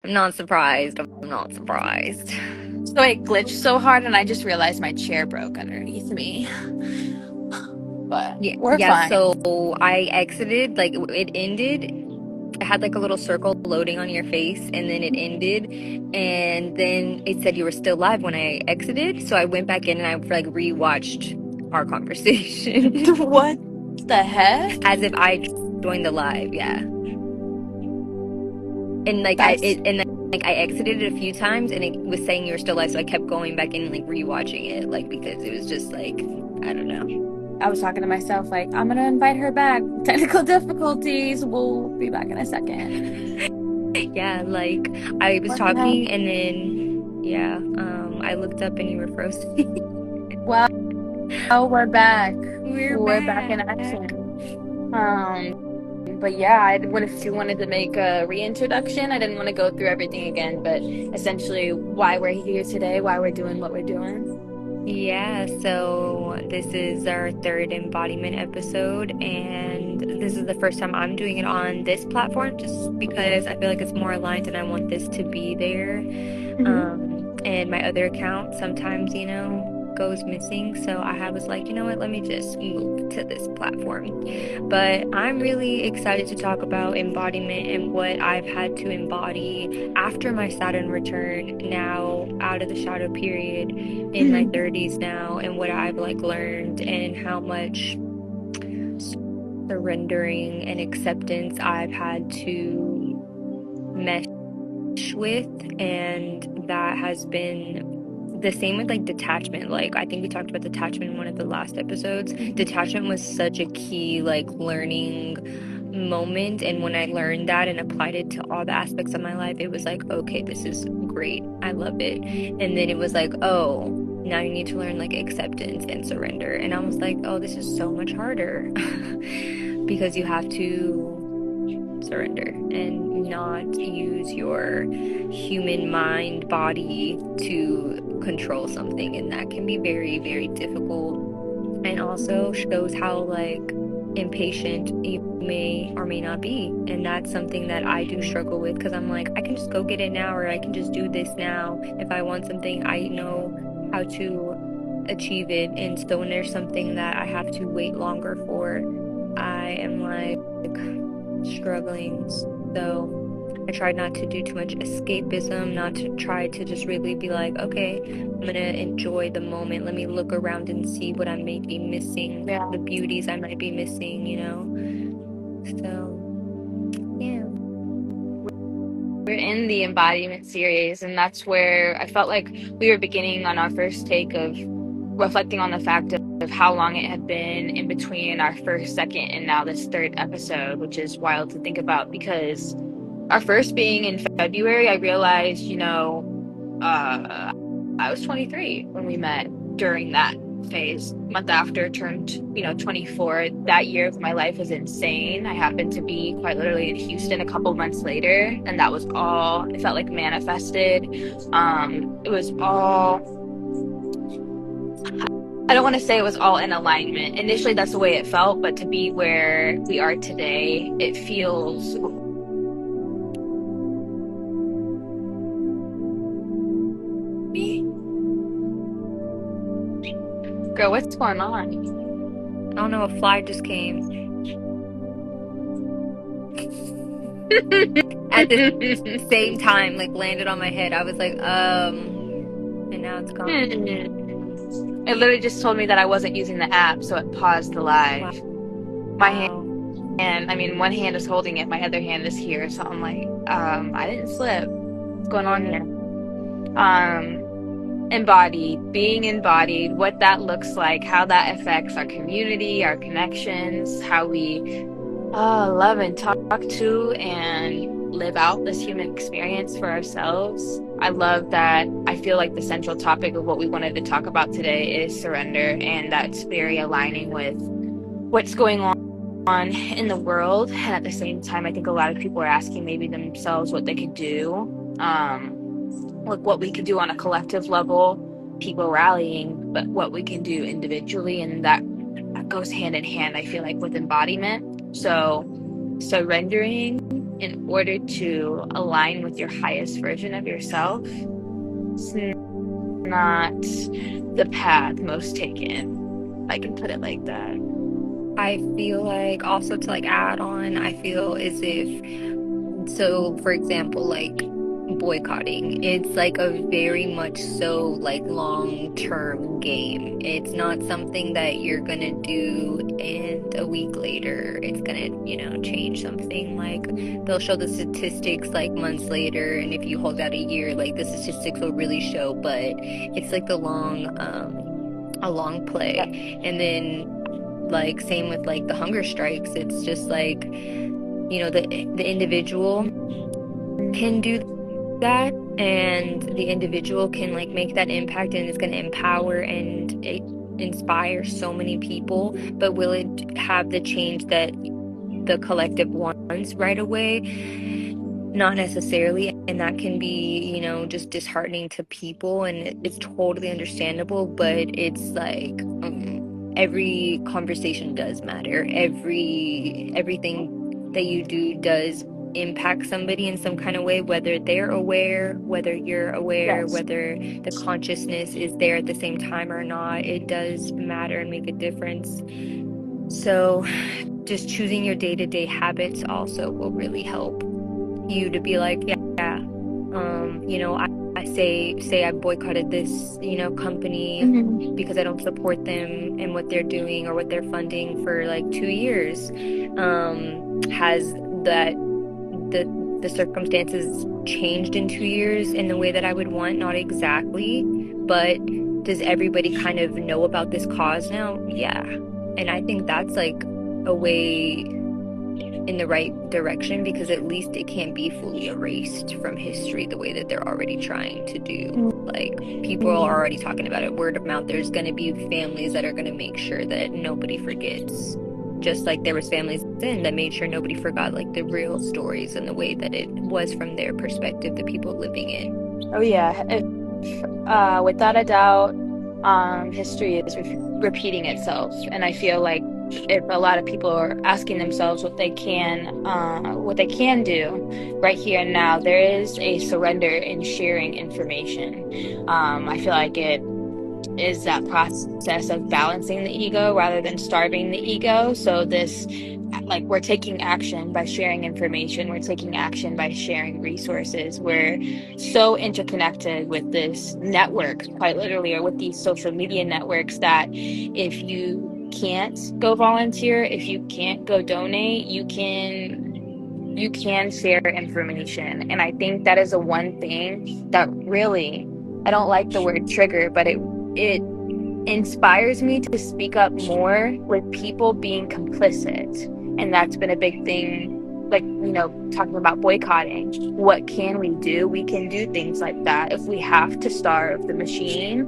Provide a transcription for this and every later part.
I'm not surprised. I'm not surprised. So it glitched so hard, and I just realized my chair broke underneath me. But we're Yeah, fine. so I exited, like it ended. It had like a little circle loading on your face, and then it ended, and then it said you were still live when I exited. So I went back in and I like rewatched our conversation What the heck? as if I joined the live. Yeah, and That's I exited it a few times, and it was saying you were still live, so I kept going back in and like rewatching it, like because it was just like I don't know. I was talking to myself like, I'm gonna invite her back. Technical difficulties. We'll be back in a second. Yeah, like I was What the heck? talking, and then yeah, I looked up and you were frozen. Well, we're back. We're We're back in back. action. But yeah, if you wanted to make a reintroduction, I didn't want to go through everything again, but essentially why we're here today, why we're doing what we're doing. Yeah, so this is our third embodiment episode, and this is the first time I'm doing it on this platform just because I feel like it's more aligned and I want this to be there. And my other account sometimes, goes missing. So I was like, you know what, let me just move to this platform. But I'm really excited to talk about embodiment and what I've had to embody after my Saturn return, now out of the shadow period in my 30s now, and what I've like learned and how much surrendering and acceptance I've had to mesh with, and that has been the same with like detachment. Like I think we talked about detachment in one of the last episodes. Detachment was such a key like learning moment, and when I learned that and applied it to all the aspects of my life, it was like, okay, this is great, I love it. And then it was like, oh, now you need to learn like acceptance and surrender, and I was like, oh, this is so much harder because you have to surrender and not use your human mind body to control something, and that can be very, very difficult, and also shows how like impatient you may or may not be. And that's something that I do struggle with, because I'm like, I can just go get it now, or I can just do this now. If I want something, I know how to achieve it. And so when there's something that I have to wait longer for, I am like struggling. So I tried not to do too much escapism, not to try to just really be like, okay, I'm gonna enjoy the moment. Let me look around and see what I may be missing, Yeah. the beauties I might be missing, So, yeah. We're in the Embodiment Series, and that's where I felt like we were beginning on our first take of reflecting on the fact of how long it had been in between our first, second, and now this third episode, which is wild to think about, because our first being in February, I realized, I was 23 when we met during that phase. Month after turned, 24. That year of my life was insane. I happened to be quite literally in Houston a couple months later, and that was all, it felt like manifested. It was all, I don't want to say it was all in alignment. Initially, that's the way it felt, but to be where we are today, it feels Girl, what's going on? I don't know, a fly just came. At the same time, like landed on my head. I was like, and now it's gone. It literally just told me that I wasn't using the app, so it paused the live. My hand, one hand is holding it, my other hand is here, so I'm like, I didn't slip. What's going on here? Embodied, being embodied, what that looks like, how that affects our community, our connections, how we love and talk to and live out this human experience for ourselves. I love that. I feel like the central topic of what we wanted to talk about today is surrender, and that's very aligning with what's going on in the world. And at the same time, I think a lot of people are asking maybe themselves what they could do, like what we could do on a collective level, people rallying, but what we can do individually, and that goes hand in hand, I feel like, with embodiment. So surrendering in order to align with your highest version of yourself, it's not the path most taken. I can put it like that. I feel like also to like add on, I feel as if, so for example, like boycotting, it's like a very much so like long-term game. It's not something that you're gonna do and a week later it's gonna, change something. Like they'll show the statistics like months later, and if you hold out a year, like the statistics will really show, but it's like a long play. Yeah. And then like same with like the hunger strikes, it's just like, the individual can do that, and the individual can like make that impact, and it's going to empower and inspire so many people, but will it have the change that the collective wants right away? Not necessarily, and that can be, just disheartening to people, and it's totally understandable, but it's like, every conversation does matter. Everything that you do does impact somebody in some kind of way, whether they're aware, whether you're aware, Yes. whether the consciousness is there at the same time or not. It does matter and make a difference. So just choosing your day-to-day habits also will really help you to be like, yeah, I say I boycotted this, company Mm-hmm. because I don't support them and what they're doing or what they're funding for like 2 years. Has that the circumstances changed in 2 years in the way that I would want? Not exactly, but does everybody kind of know about this cause now? Yeah. And I think that's like a way in the right direction, because at least it can't be fully erased from history the way that they're already trying to do. Like, people are already talking about it, word of mouth. There's going to be families that are going to make sure that nobody forgets, just like there was families then that made sure nobody forgot like the real stories and the way that it was from their perspective, the people living in. Oh yeah. Without a doubt, history is repeating itself, and I feel like if a lot of people are asking themselves what they can do right here and now, there is a surrender in sharing information. I feel like it is that process of balancing the ego rather than starving the ego. So this, like, we're taking action by sharing information, we're taking action by sharing resources, we're so interconnected with this network, quite literally, or with these social media networks, that if you can't go volunteer, if you can't go donate, you can share information. And I think that is the one thing that really, I don't like the word trigger, but it inspires me to speak up more with people being complicit. And that's been a big thing, like, talking about boycotting. What can we do? We can do things like that. If we have to starve the machine,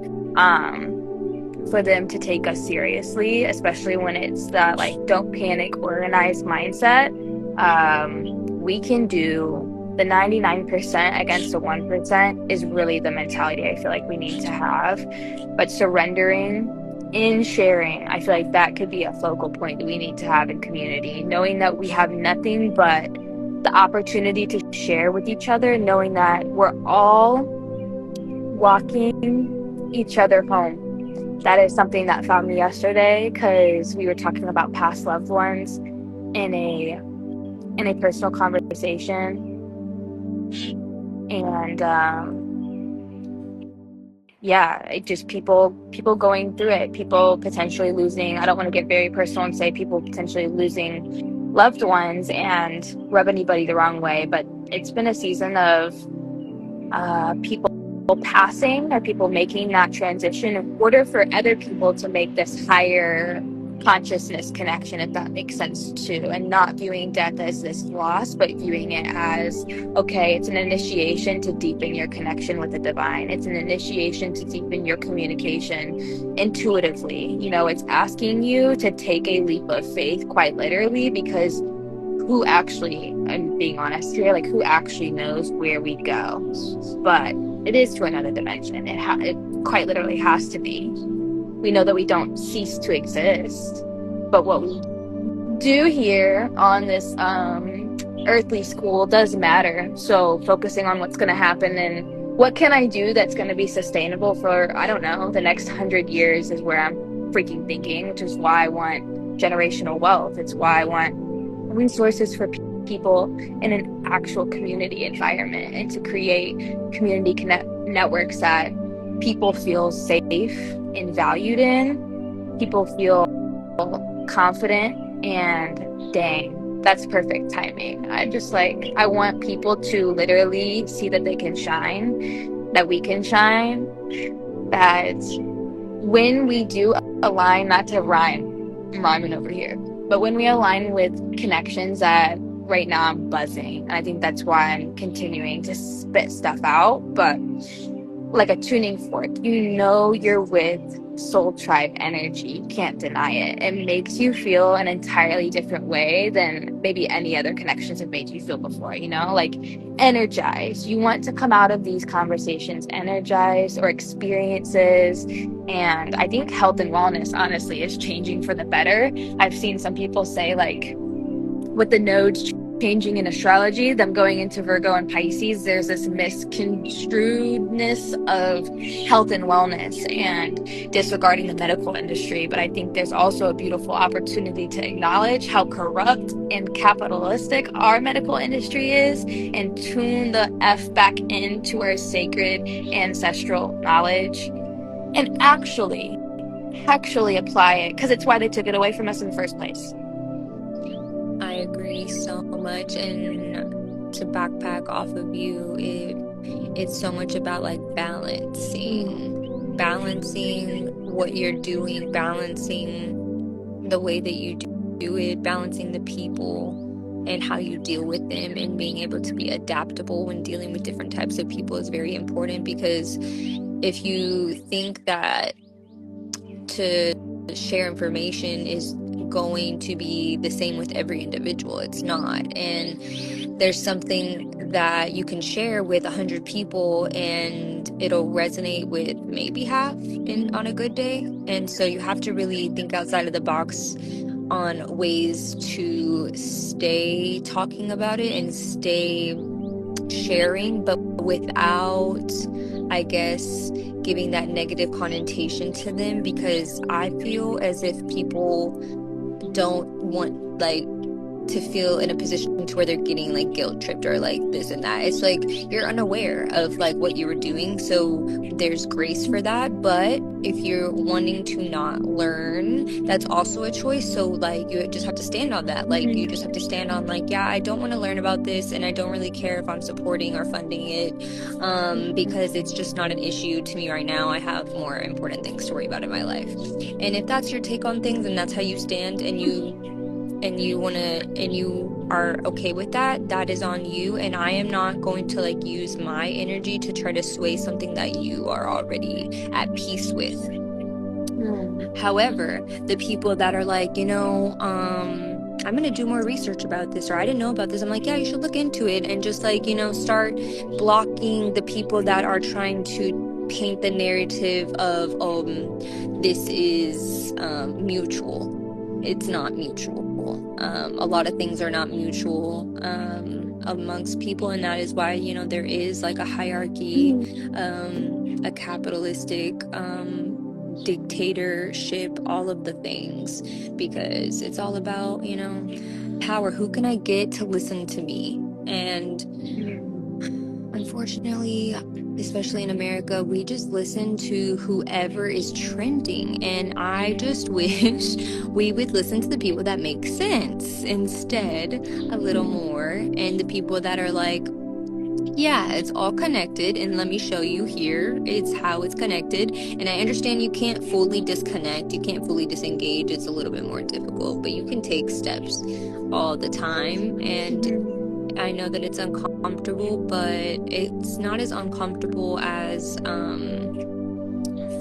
for them to take us seriously, especially when it's that like don't panic, organized mindset, we can do the 99% against the 1% is really the mentality I feel like we need to have. But surrendering in sharing, I feel like that could be a focal point that we need to have in community, knowing that we have nothing but the opportunity to share with each other, knowing that we're all walking each other home. That is something that found me yesterday, because we were talking about past loved ones in a personal conversation, and it just people going through it, people potentially losing, I don't want to get very personal and say people potentially losing loved ones and rub anybody the wrong way, but it's been a season of people passing, or people making that transition in order for other people to make this higher consciousness connection, if that makes sense too, and not viewing death as this loss, but viewing it as, okay, it's an initiation to deepen your connection with the divine. It's an initiation to deepen your communication intuitively. It's asking you to take a leap of faith, quite literally, because who actually, I'm being honest here, like, who actually knows where we go? But it is to another dimension. It quite literally has to be. We know that we don't cease to exist, but what we do here on this earthly school does matter. So focusing on what's going to happen and what can I do that's going to be sustainable for, I don't know, the next 100 years is where I'm freaking thinking, which is why I want generational wealth. It's why I want resources for people in an actual community environment, and to create community networks that people feel safe and valued in, people feel confident, and dang, that's perfect timing. I want people to literally see that they can shine, that we can shine, that when we do align, not to rhyme, I'm rhyming over here, but when we align with connections that right now I'm buzzing, and I think that's why I'm continuing to spit stuff out, but like a tuning fork, you're with soul tribe energy. You can't deny it. It makes you feel an entirely different way than maybe any other connections have made you feel before, like energized. You want to come out of these conversations energized, or experiences. And I think health and wellness, honestly, is changing for the better. I've seen some people say, like, with the nodes changing in astrology, them going into Virgo and Pisces, there's this misconstruedness of health and wellness and disregarding the medical industry. But I think there's also a beautiful opportunity to acknowledge how corrupt and capitalistic our medical industry is, and tune the F back into our sacred ancestral knowledge and actually apply it, because it's why they took it away from us in the first place. I agree so much, and to backpack off of you, it's so much about like balancing what you're doing, balancing the way that you do it, balancing the people and how you deal with them, and being able to be adaptable when dealing with different types of people is very important. Because if you think that to share information is going to be the same with every individual, it's not. And there's something that you can share with 100 people and it'll resonate with maybe half on a good day. And so you have to really think outside of the box on ways to stay talking about it and stay sharing, but without, I guess, giving that negative connotation to them. Because I feel as if people don't want to feel in a position to where they're getting like guilt tripped or like this and that. It's like you're unaware of like what you were doing, so there's grace for that. But if you're wanting to not learn, that's also a choice. So like you just have to stand on that. Like you just have to stand on like, yeah, I don't want to learn about this, and I don't really care if I'm supporting or funding it, because it's just not an issue to me right now. I have more important things to worry about in my life. And if that's your take on things and that's how you stand, and you are okay with that, that is on you. And I am not going to like use my energy to try to sway something that you are already at peace with. However, the people that are like, I'm going to do more research about this, or I didn't know about this, I'm like, yeah, you should look into it, and just like, start blocking the people that are trying to paint the narrative of, this is mutual. It's not mutual. A lot of things are not mutual amongst people, and that is why there is like a hierarchy, a capitalistic dictatorship, all of the things, because it's all about power. Who can I get to listen to me? And unfortunately, especially in America, we just listen to whoever is trending. And I just wish we would listen to the people that make sense instead a little more. And the people that are like, yeah, it's all connected, and let me show you here. It's how it's connected. And I understand you can't fully disconnect. You can't fully disengage. It's a little bit more difficult, but you can take steps all the time. And I know that it's uncomfortable, but it's not as uncomfortable as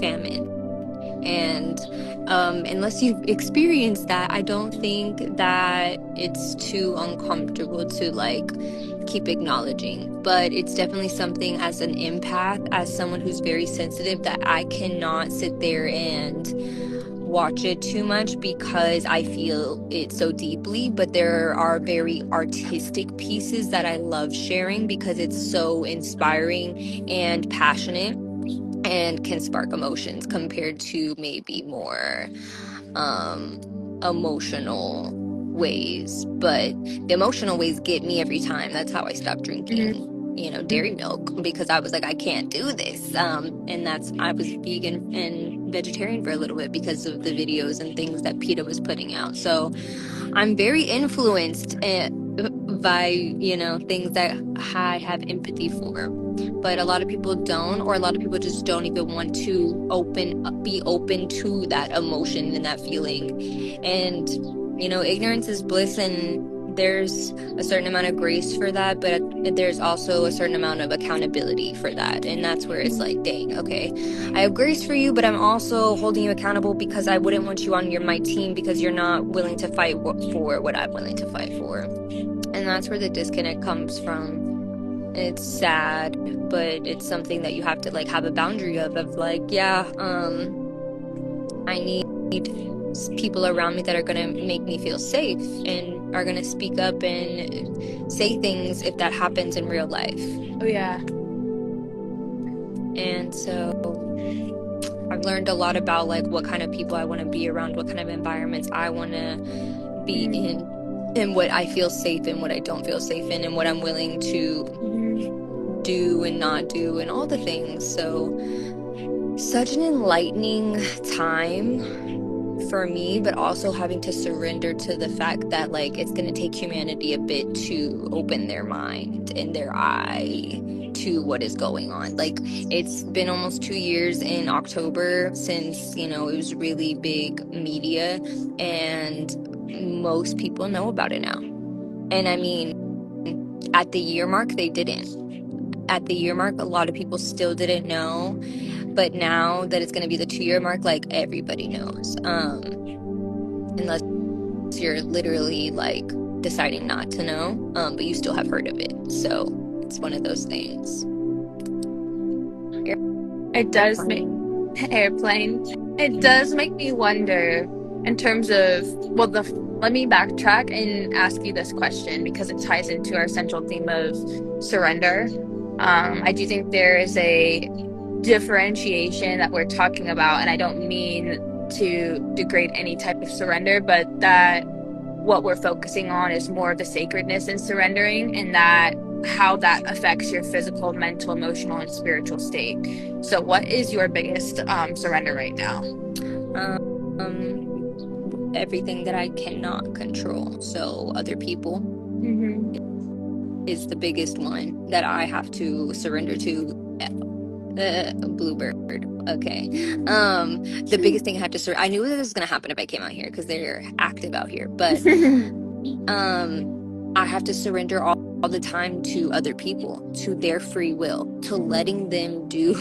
famine. And unless you've experienced that, I don't think that it's too uncomfortable to like keep acknowledging. But it's definitely something, as an empath, as someone who's very sensitive, that I cannot sit there and watch it too much because I feel it so deeply, but there are very artistic pieces that I love sharing because it's so inspiring and passionate and can spark emotions compared to maybe more emotional ways. But the emotional ways get me every time. That's how I stopped drinking dairy milk, because I was like, I can't do this. And I was vegan and vegetarian for a little bit because of the videos and things that PETA was putting out. So I'm very influenced by things that I have empathy for, but a lot of people don't, or a lot of people just don't even want to be open to that emotion and that feeling. And ignorance is bliss, and there's a certain amount of grace for that, but there's also a certain amount of accountability for that. And that's where it's like, dang, okay, I have grace for you, but I'm also holding you accountable because I wouldn't want you on my team because you're not willing to fight for what I'm willing to fight for. And that's where the disconnect comes from. It's sad, but it's something that you have to have a boundary of like, yeah, I need people around me that are going to make me feel safe and are going to speak up and say things if that happens in real life. Oh yeah. And so I've learned a lot about what kind of people I want to be around, what kind of environments I want to be in, and what I feel safe in, what I don't feel safe in, and what I'm willing to do and not do, and all the things. So such an enlightening time for me, but also having to surrender to the fact that it's going to take humanity a bit to open their mind and their eye to what is going on. It's been almost 2 years in October since it was really big media, and most people know about it now. And I mean, at the year mark, they didn't. At the year mark, a lot of people still didn't know. But now that it's going to be the 2-year mark, everybody knows. Unless you're literally deciding not to know, but you still have heard of it. So it's one of those things. It does make airplane. It does make me wonder in terms of, let me backtrack and ask you this question because it ties into our central theme of surrender. I do think there is a differentiation that we're talking about, and I don't mean to degrade any type of surrender, but that what we're focusing on is more of the sacredness in surrendering, and that how that affects your physical, mental, emotional, and spiritual state. So what is your biggest surrender right now? Everything that I cannot control. So other people is the biggest one that I have to surrender to. Bluebird. Okay. The biggest thing I had to I knew this was gonna happen if I came out here because they're active out here, but I have to surrender all the time to other people, to their free will, to letting them do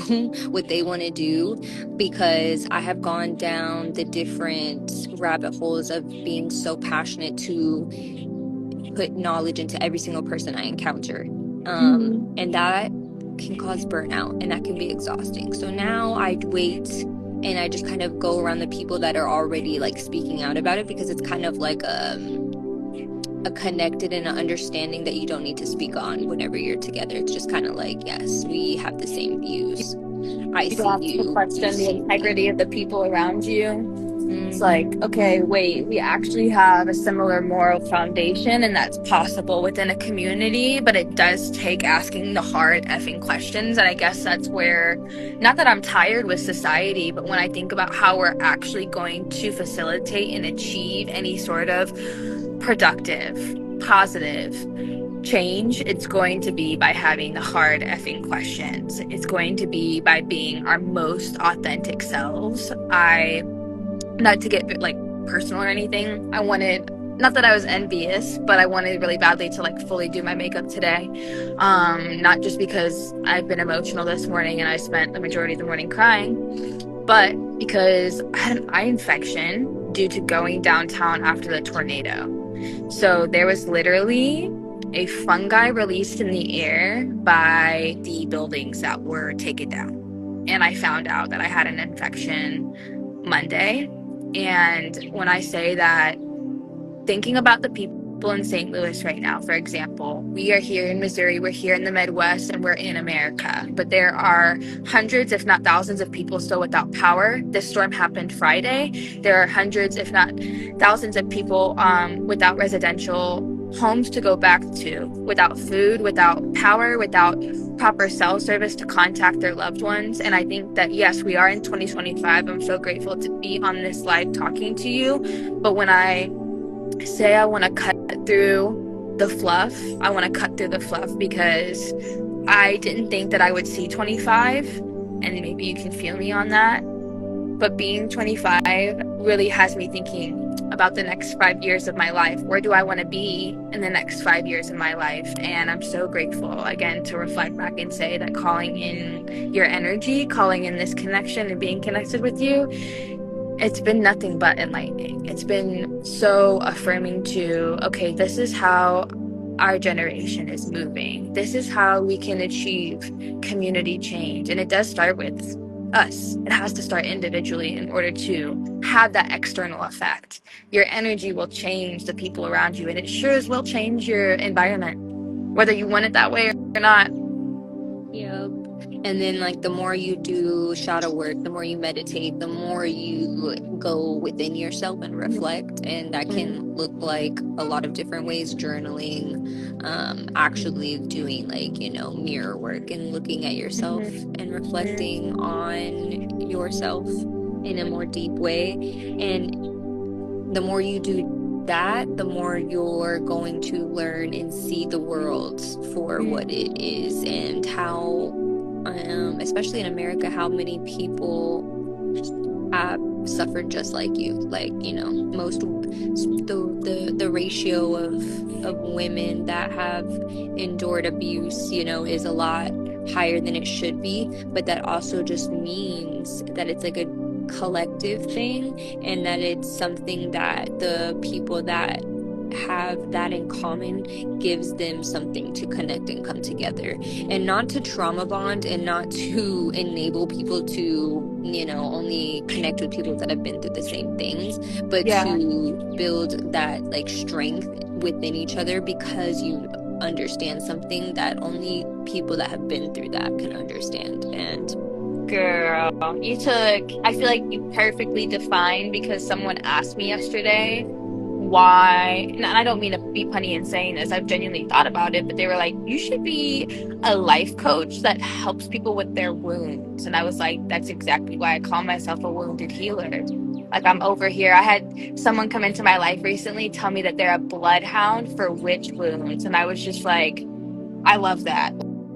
what they want to do, because I have gone down the different rabbit holes of being so passionate to put knowledge into every single person I encounter, and that can cause burnout, and that can be exhausting. So now I wait and I just kind of go around the people that are already speaking out about it, because it's kind of like a connected and an understanding that you don't need to speak on whenever you're together. It's just kind of yes, we have the same views. I see you. Question the integrity of the people around you. It's okay, wait, we actually have a similar moral foundation, and that's possible within a community, but it does take asking the hard effing questions. And I guess that's where, not that I'm tired with society, but when I think about how we're actually going to facilitate and achieve any sort of productive, positive change, it's going to be by having the hard effing questions. It's going to be by being our most authentic selves. Not to get personal or anything, I wanted, not that I was envious, but I wanted really badly to fully do my makeup today. Not just because I've been emotional this morning and I spent the majority of the morning crying, but because I had an eye infection due to going downtown after the tornado. So there was literally a fungi released in the air by the buildings that were taken down. And I found out that I had an infection Monday. And when I say that, thinking about the people in St. Louis right now, for example, we are here in Missouri, we're here in the Midwest, and we're in America. But there are hundreds, if not thousands, of people still without power. This storm happened Friday. There are hundreds, if not thousands, of people without residential homes to go back to, without food, without power, without proper cell service to contact their loved ones. And I think that, yes, we are in 2025. I'm so grateful to be on this live talking to you. But when I say I want to cut through the fluff, I want to cut through the fluff because I didn't think that I would see 25, and maybe you can feel me on that. But being 25 really has me thinking about the next 5 years of my life. Where do I want to be in the next 5 years of my life? And I'm so grateful, again, to reflect back and say that calling in your energy, calling in this connection and being connected with you, it's been nothing but enlightening. It's been so affirming to, okay, this is how our generation is moving. This is how we can achieve community change. And it does start with us. It has to start individually in order to have that external effect. Your energy will change the people around you, and it sure as will change your environment, whether you want it that way or not. Yep. And then, like, the more you do shadow work, the more you meditate, the more you go within yourself and reflect. And that can look like a lot of different ways: journaling, actually doing, like, mirror work and looking at yourself and reflecting on yourself in a more deep way. And the more you do that, the more you're going to learn and see the world for what it is, and how, especially in America, how many people have suffered just like you. Like, most the ratio of women that have endured abuse, is a lot higher than it should be. But that also just means that it's like a collective thing, and that it's something that the people that have that in common gives them something to connect and come together, and not to trauma bond, and not to enable people to only connect with people that have been through the same things, but to build that, like, strength within each other, because you understand something that only people that have been through that can understand. And girl, I feel like you perfectly defined, because someone asked me yesterday why, and I don't mean to be punny in saying this, I've genuinely thought about it, but they were like, you should be a life coach that helps people with their wounds. And I was like, that's exactly why I call myself a wounded healer. Like, I'm over here. I had someone come into my life recently tell me that they're a bloodhound for witch wounds. And I was just like, I love that.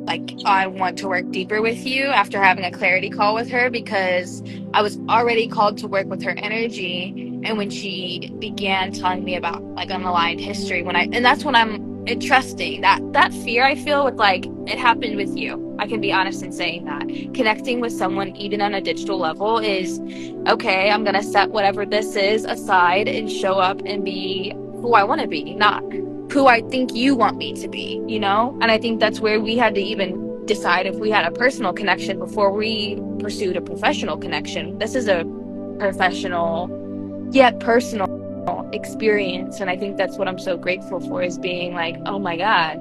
Like, I want to work deeper with you after having a clarity call with her, because I was already called to work with her energy. And when she began telling me about, like, unaligned history, and that's when I'm trusting that fear I feel with, like, it happened with you. I can be honest in saying that. Connecting with someone, even on a digital level, is okay. I'm going to set whatever this is aside and show up and be who I want to be, not who I think you want me to be, And I think that's where we had to even decide if we had a personal connection before we pursued a professional connection. This is a professional yet personal experience. And I think that's what I'm so grateful for, is being like, oh my God,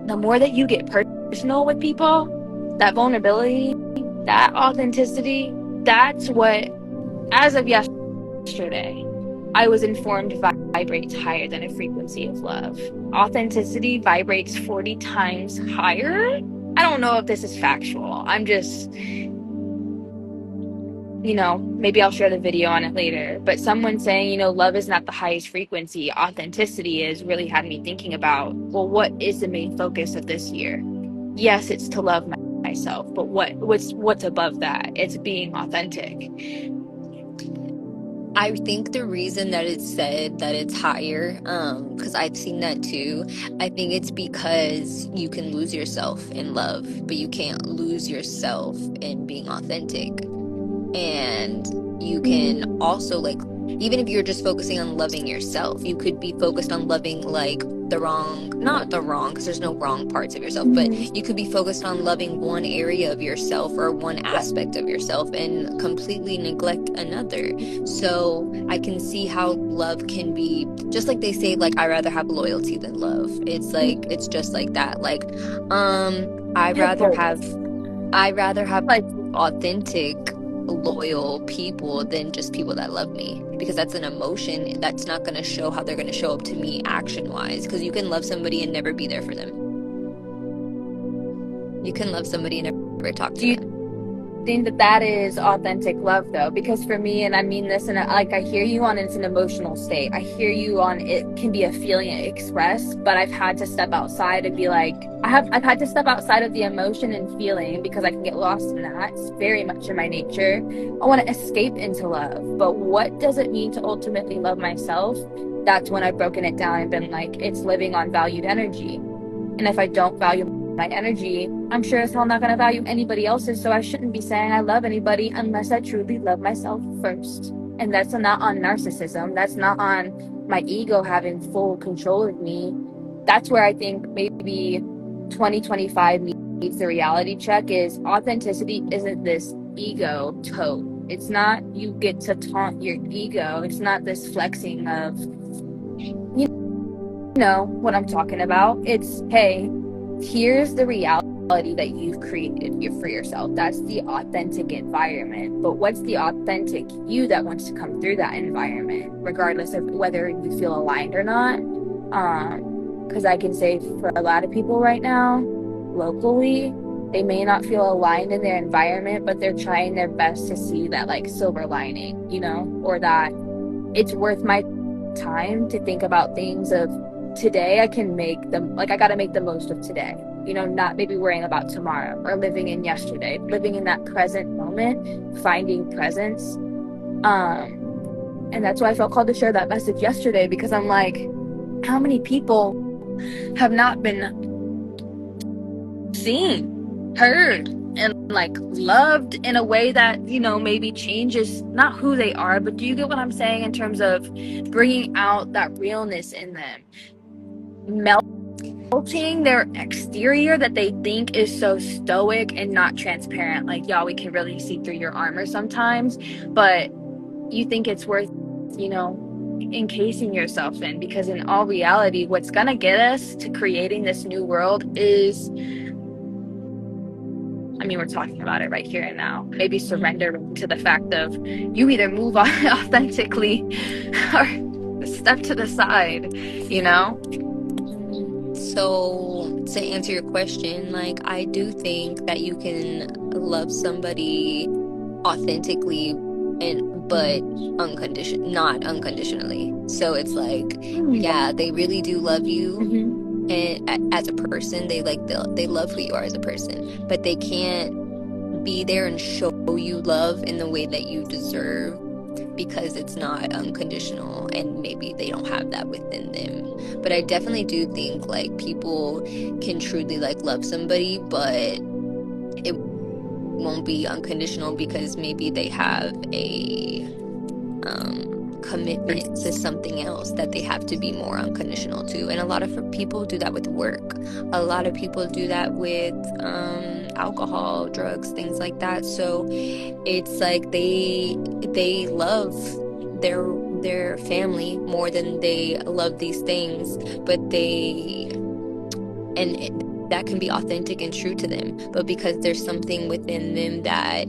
the more that you get personal with people, that vulnerability, that authenticity, that's what, as of yesterday, I was informed vibrates higher than a frequency of love. Authenticity vibrates 40 times higher. I don't know if this is factual. I'm just, maybe I'll share the video on it later. But someone saying, love is not the highest frequency, authenticity is, really had me thinking about, well, what is the main focus of this year? Yes, it's to love myself, but what's above that? It's being authentic. I think the reason that it's said that it's higher, because I've seen that too, I think it's because you can lose yourself in love, but you can't lose yourself in being authentic. And you can also, like, Even if you're just focusing on loving yourself, you could be focused on loving like the wrong, not the wrong, because there's no wrong parts of yourself, but you could be focused on loving one area of yourself or one aspect of yourself and completely neglect another. So I can see how love can be, just like they say, like, I rather have loyalty than love. It's like, it's just like that. Like, I rather have Like, authentic, loyal people than just people that love me, because that's an emotion that's not going to show how they're going to show up to me action wise, because you can love somebody and never be there for them. You can love somebody and never talk to them. think that that is authentic love, though, because for me, and I mean this, and like, I hear you on it's an emotional state, I hear you on it can be a feeling expressed, but I've had to step outside and be like, I've had to step outside of the emotion and feeling, because I can get lost in that. It's very much in my nature. I want to escape into love, but what does it mean to ultimately love myself? That's when I've broken it down and been like, it's living on valued energy, and if I don't value my energy, I'm sure as hell not going to value anybody else's. So I shouldn't be saying I love anybody unless I truly love myself first. And that's not on narcissism. That's not on my ego having full control of me. That's where I think maybe 2025 needs the reality check is authenticity isn't this ego tote. It's not you get to taunt your ego. It's not this flexing of, you know what I'm talking about. It's, hey, here's the reality that you've created for yourself. That's the authentic environment. But what's the authentic you that wants to come through that environment, regardless of whether you feel aligned or not? Because I can say for a lot of people right now, locally, they may not feel aligned in their environment, but they're trying their best to see that like silver lining, you know, or that it's worth my time to think about things of today. I can make them, like, I got to make the most of today, you know, not maybe worrying about tomorrow or living in yesterday, living in that present moment, finding presence. And that's why I felt called to share that message yesterday, because I'm like, how many people have not been seen, heard, and like loved in a way that, you know, maybe changes not who they are, but do you get what I'm saying in terms of bringing out that realness in them, melting their exterior that they think is so stoic and not transparent, like, y'all, we can really see through your armor sometimes, but you think it's worth, you know, encasing yourself in, because in all reality, what's gonna get us to creating this new world is, I mean, we're talking about it right here and now. Maybe surrender to the fact of you either move on authentically or step to the side, you know? So to answer your question, like, I do think that you can love somebody authentically but not unconditionally. So it's like, yeah, they really do love you. And as a person, they love who you are as a person, but they can't be there and show you love in the way that you deserve, because it's not unconditional, and maybe they don't have that within them. But I definitely do think like people can truly like love somebody, but it won't be unconditional, because maybe they have a commitment to something else that they have to be more unconditional to. And a lot of people do that with work. A lot of people do that with alcohol, drugs, things like that. So it's like they love their family more than they love these things, but that can be authentic and true to them, but because there's something within them that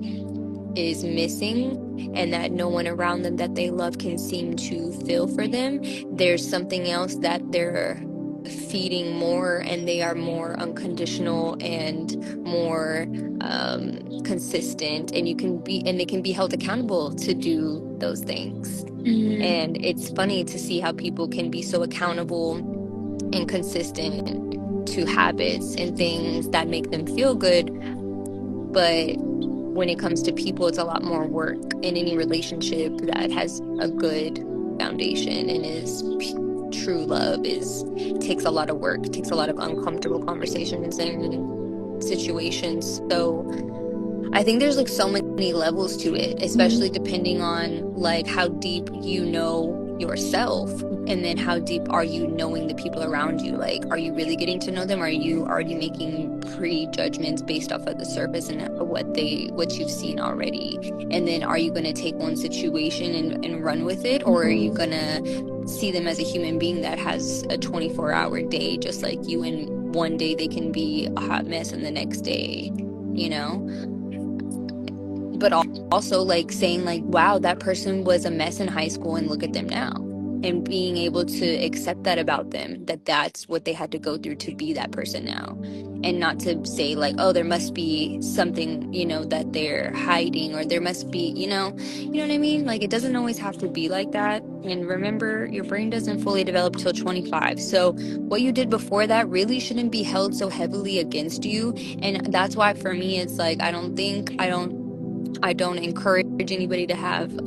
is missing and that no one around them that they love can seem to fill for them, there's something else that they're feeding more, and they are more unconditional and more consistent, and they can be held accountable to do those things. And it's funny to see how people can be so accountable and consistent to habits and things that make them feel good, but when it comes to people, it's a lot more work. In any relationship that has a good foundation and is true love takes a lot of work, takes a lot of uncomfortable conversations and situations. So I think there's like so many levels to it, especially depending on like how deep you know yourself, and then how deep are you knowing the people around you. Like, are you really getting to know them, or are you already making prejudgments based off of the surface and what you've seen already? And then are you going to take one situation and run with it, or are you going to see them as a human being that has a 24-hour day just like you, and one day they can be a hot mess and the next day, you know? But also like saying like, wow, that person was a mess in high school and look at them now, and being able to accept that about them, that that's what they had to go through to be that person now, and not to say like, oh, there must be something, you know, that they're hiding, or there must be, you know what I mean? Like, it doesn't always have to be like that. And remember, your brain doesn't fully develop till 25, so what you did before that really shouldn't be held so heavily against you. And that's why for me it's like, I don't encourage anybody to have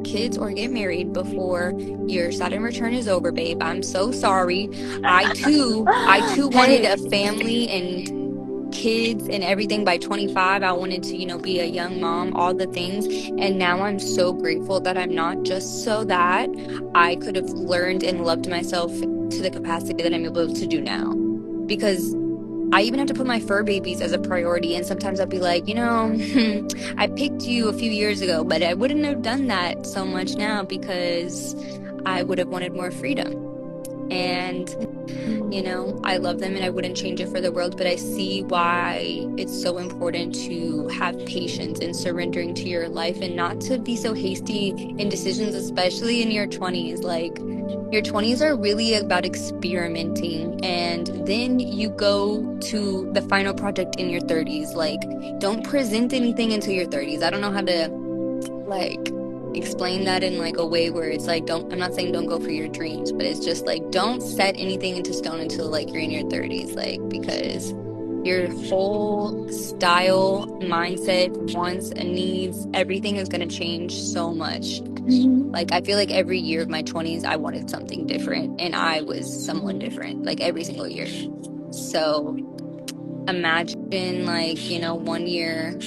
kids or get married before your Saturn return is over, babe. I'm so sorry. I too wanted a family and kids and everything by 25. I wanted to, you know, be a young mom, all the things. And now I'm so grateful that I'm not, just so that I could have learned and loved myself to the capacity that I'm able to do now. Because I even have to put my fur babies as a priority, and sometimes I'll be like, you know, I picked you a few years ago, but I wouldn't have done that so much now because I would have wanted more freedom. And, you know, I love them and I wouldn't change it for the world, but I see why it's so important to have patience and surrendering to your life, and not to be so hasty in decisions, especially in your 20s. Like, your 20s are really about experimenting, and then you go to the final project in your 30s. Like, don't present anything until your 30s. I don't know how to like explain that in like a way where it's like, I'm not saying don't go for your dreams, but it's just like, don't set anything into stone until like you're in your 30s, like, because your whole style, mindset, wants and needs, everything is going to change so much. Like, I feel like every year of my 20s I wanted something different, and I was someone different like every single year. So imagine like, you know, one year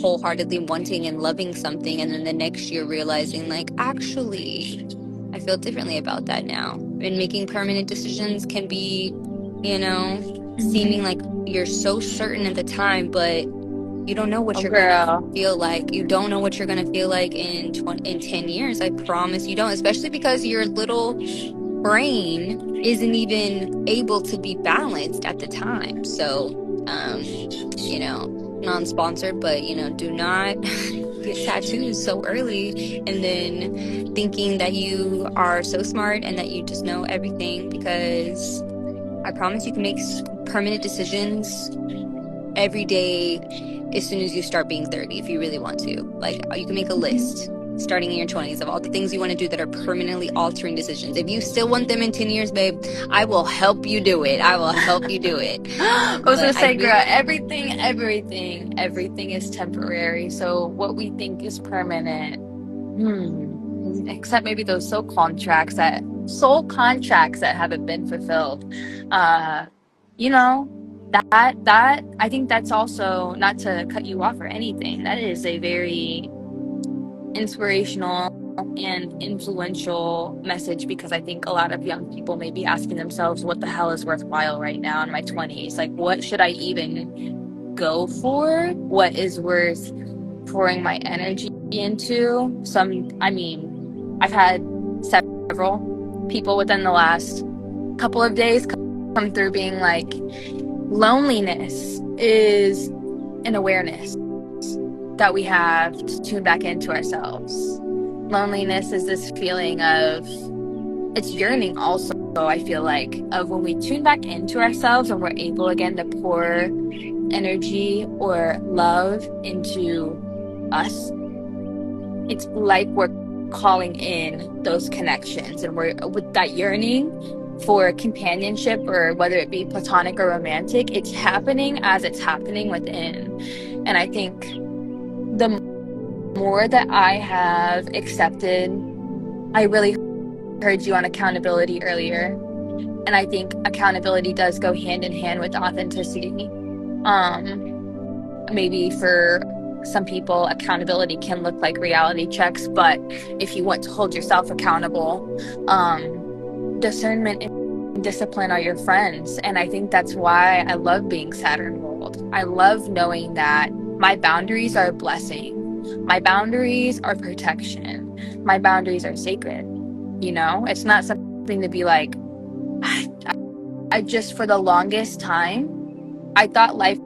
wholeheartedly wanting and loving something, and then the next year realizing like, actually I feel differently about that now. And making permanent decisions can be, you know, seeming like you're so certain at the time, but you don't know what you're gonna feel like. You don't know what you're gonna feel like in 10 years. I promise you don't, especially because your little brain isn't even able to be balanced at the time. So you know, non-sponsored, but, you know, do not get tattoos so early and then thinking that you are so smart and that you just know everything, because I promise you can make permanent decisions every day as soon as you start being 30 if you really want to. Like, you can make a list starting in your 20s of all the things you want to do that are permanently altering decisions. If you still want them in 10 years, babe, I will help you do it. I will help you do it. I was gonna say, girl, everything is temporary. So what we think is permanent, except maybe those soul contracts that haven't been fulfilled. You know, that I think that's also, not to cut you off or anything, that is a very inspirational and influential message, because I think a lot of young people may be asking themselves, what the hell is worthwhile right now in my 20s? Like, what should I even go for? What is worth pouring my energy into? I've had several people within the last couple of days come through being like, loneliness is an awareness that we have to tune back into ourselves. Loneliness is this feeling of, it's yearning also, I feel like, of when we tune back into ourselves and we're able again to pour energy or love into us. It's like we're calling in those connections, and we're with that yearning for companionship, or whether it be platonic or romantic, it's happening as it's happening within. And I think the more that I have accepted, I really heard you on accountability earlier, and I think accountability does go hand in hand with authenticity. Maybe for some people, accountability can look like reality checks, but if you want to hold yourself accountable, discernment and discipline are your friends. And I think that's why I love being Saturn ruled. I love knowing that my boundaries are a blessing. My boundaries are protection. My boundaries are sacred. You know, it's not something to be like, I just, for the longest time, I thought life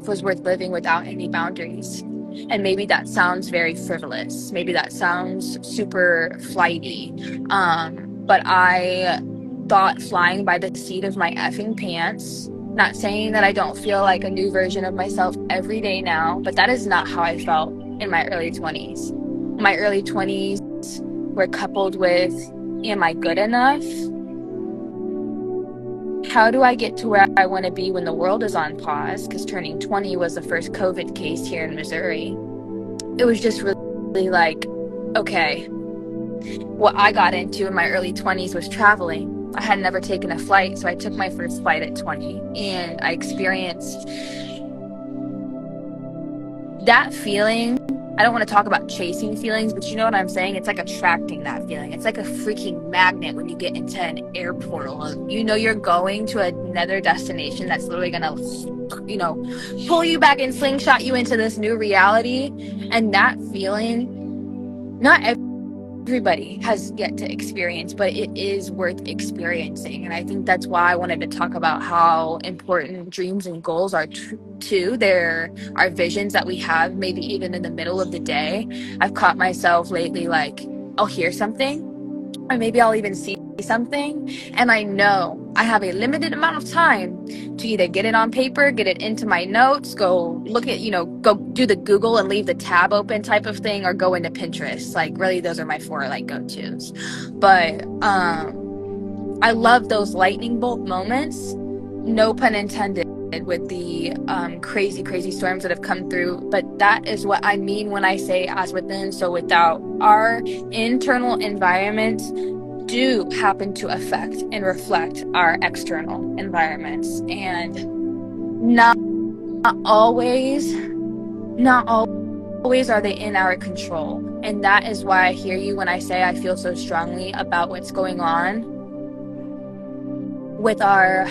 was worth living without any boundaries. And maybe that sounds very frivolous. Maybe that sounds super flighty. But I thought flying by the seat of my effing pants. Not saying that I don't feel like a new version of myself every day now, but that is not how I felt in my early 20s. My early 20s were coupled with, am I good enough? How do I get to where I want to be when the world is on pause? Because turning 20 was the first COVID case here in Missouri. It was just really like, okay, what I got into in my early 20s was traveling. I had never taken a flight, so I took my first flight at 20, and I experienced that feeling. I don't want to talk about chasing feelings, but you know what I'm saying? It's like attracting that feeling. It's like a freaking magnet when you get into an air portal. You know you're going to another destination that's literally going to, you know, pull you back and slingshot you into this new reality. And that feeling, not everybody has yet to experience, but it is worth experiencing. And I think that's why I wanted to talk about how important dreams and goals are too. There are visions that we have, maybe even in the middle of the day. I've caught myself lately, like, I'll hear something, or maybe I'll even see something, and I know I have a limited amount of time to either get it on paper, get it into my notes, go look at, go do the Google and leave the tab open type of thing, or go into Pinterest. Like, really, those are my 4 like go-tos. But I love those lightning bolt moments, no pun intended, with the crazy storms that have come through. But that is what I mean when I say as within, so without. Our internal environment do happen to affect and reflect our external environments, and not always are they in our control. And that is why I hear you when I say I feel so strongly about what's going on with our,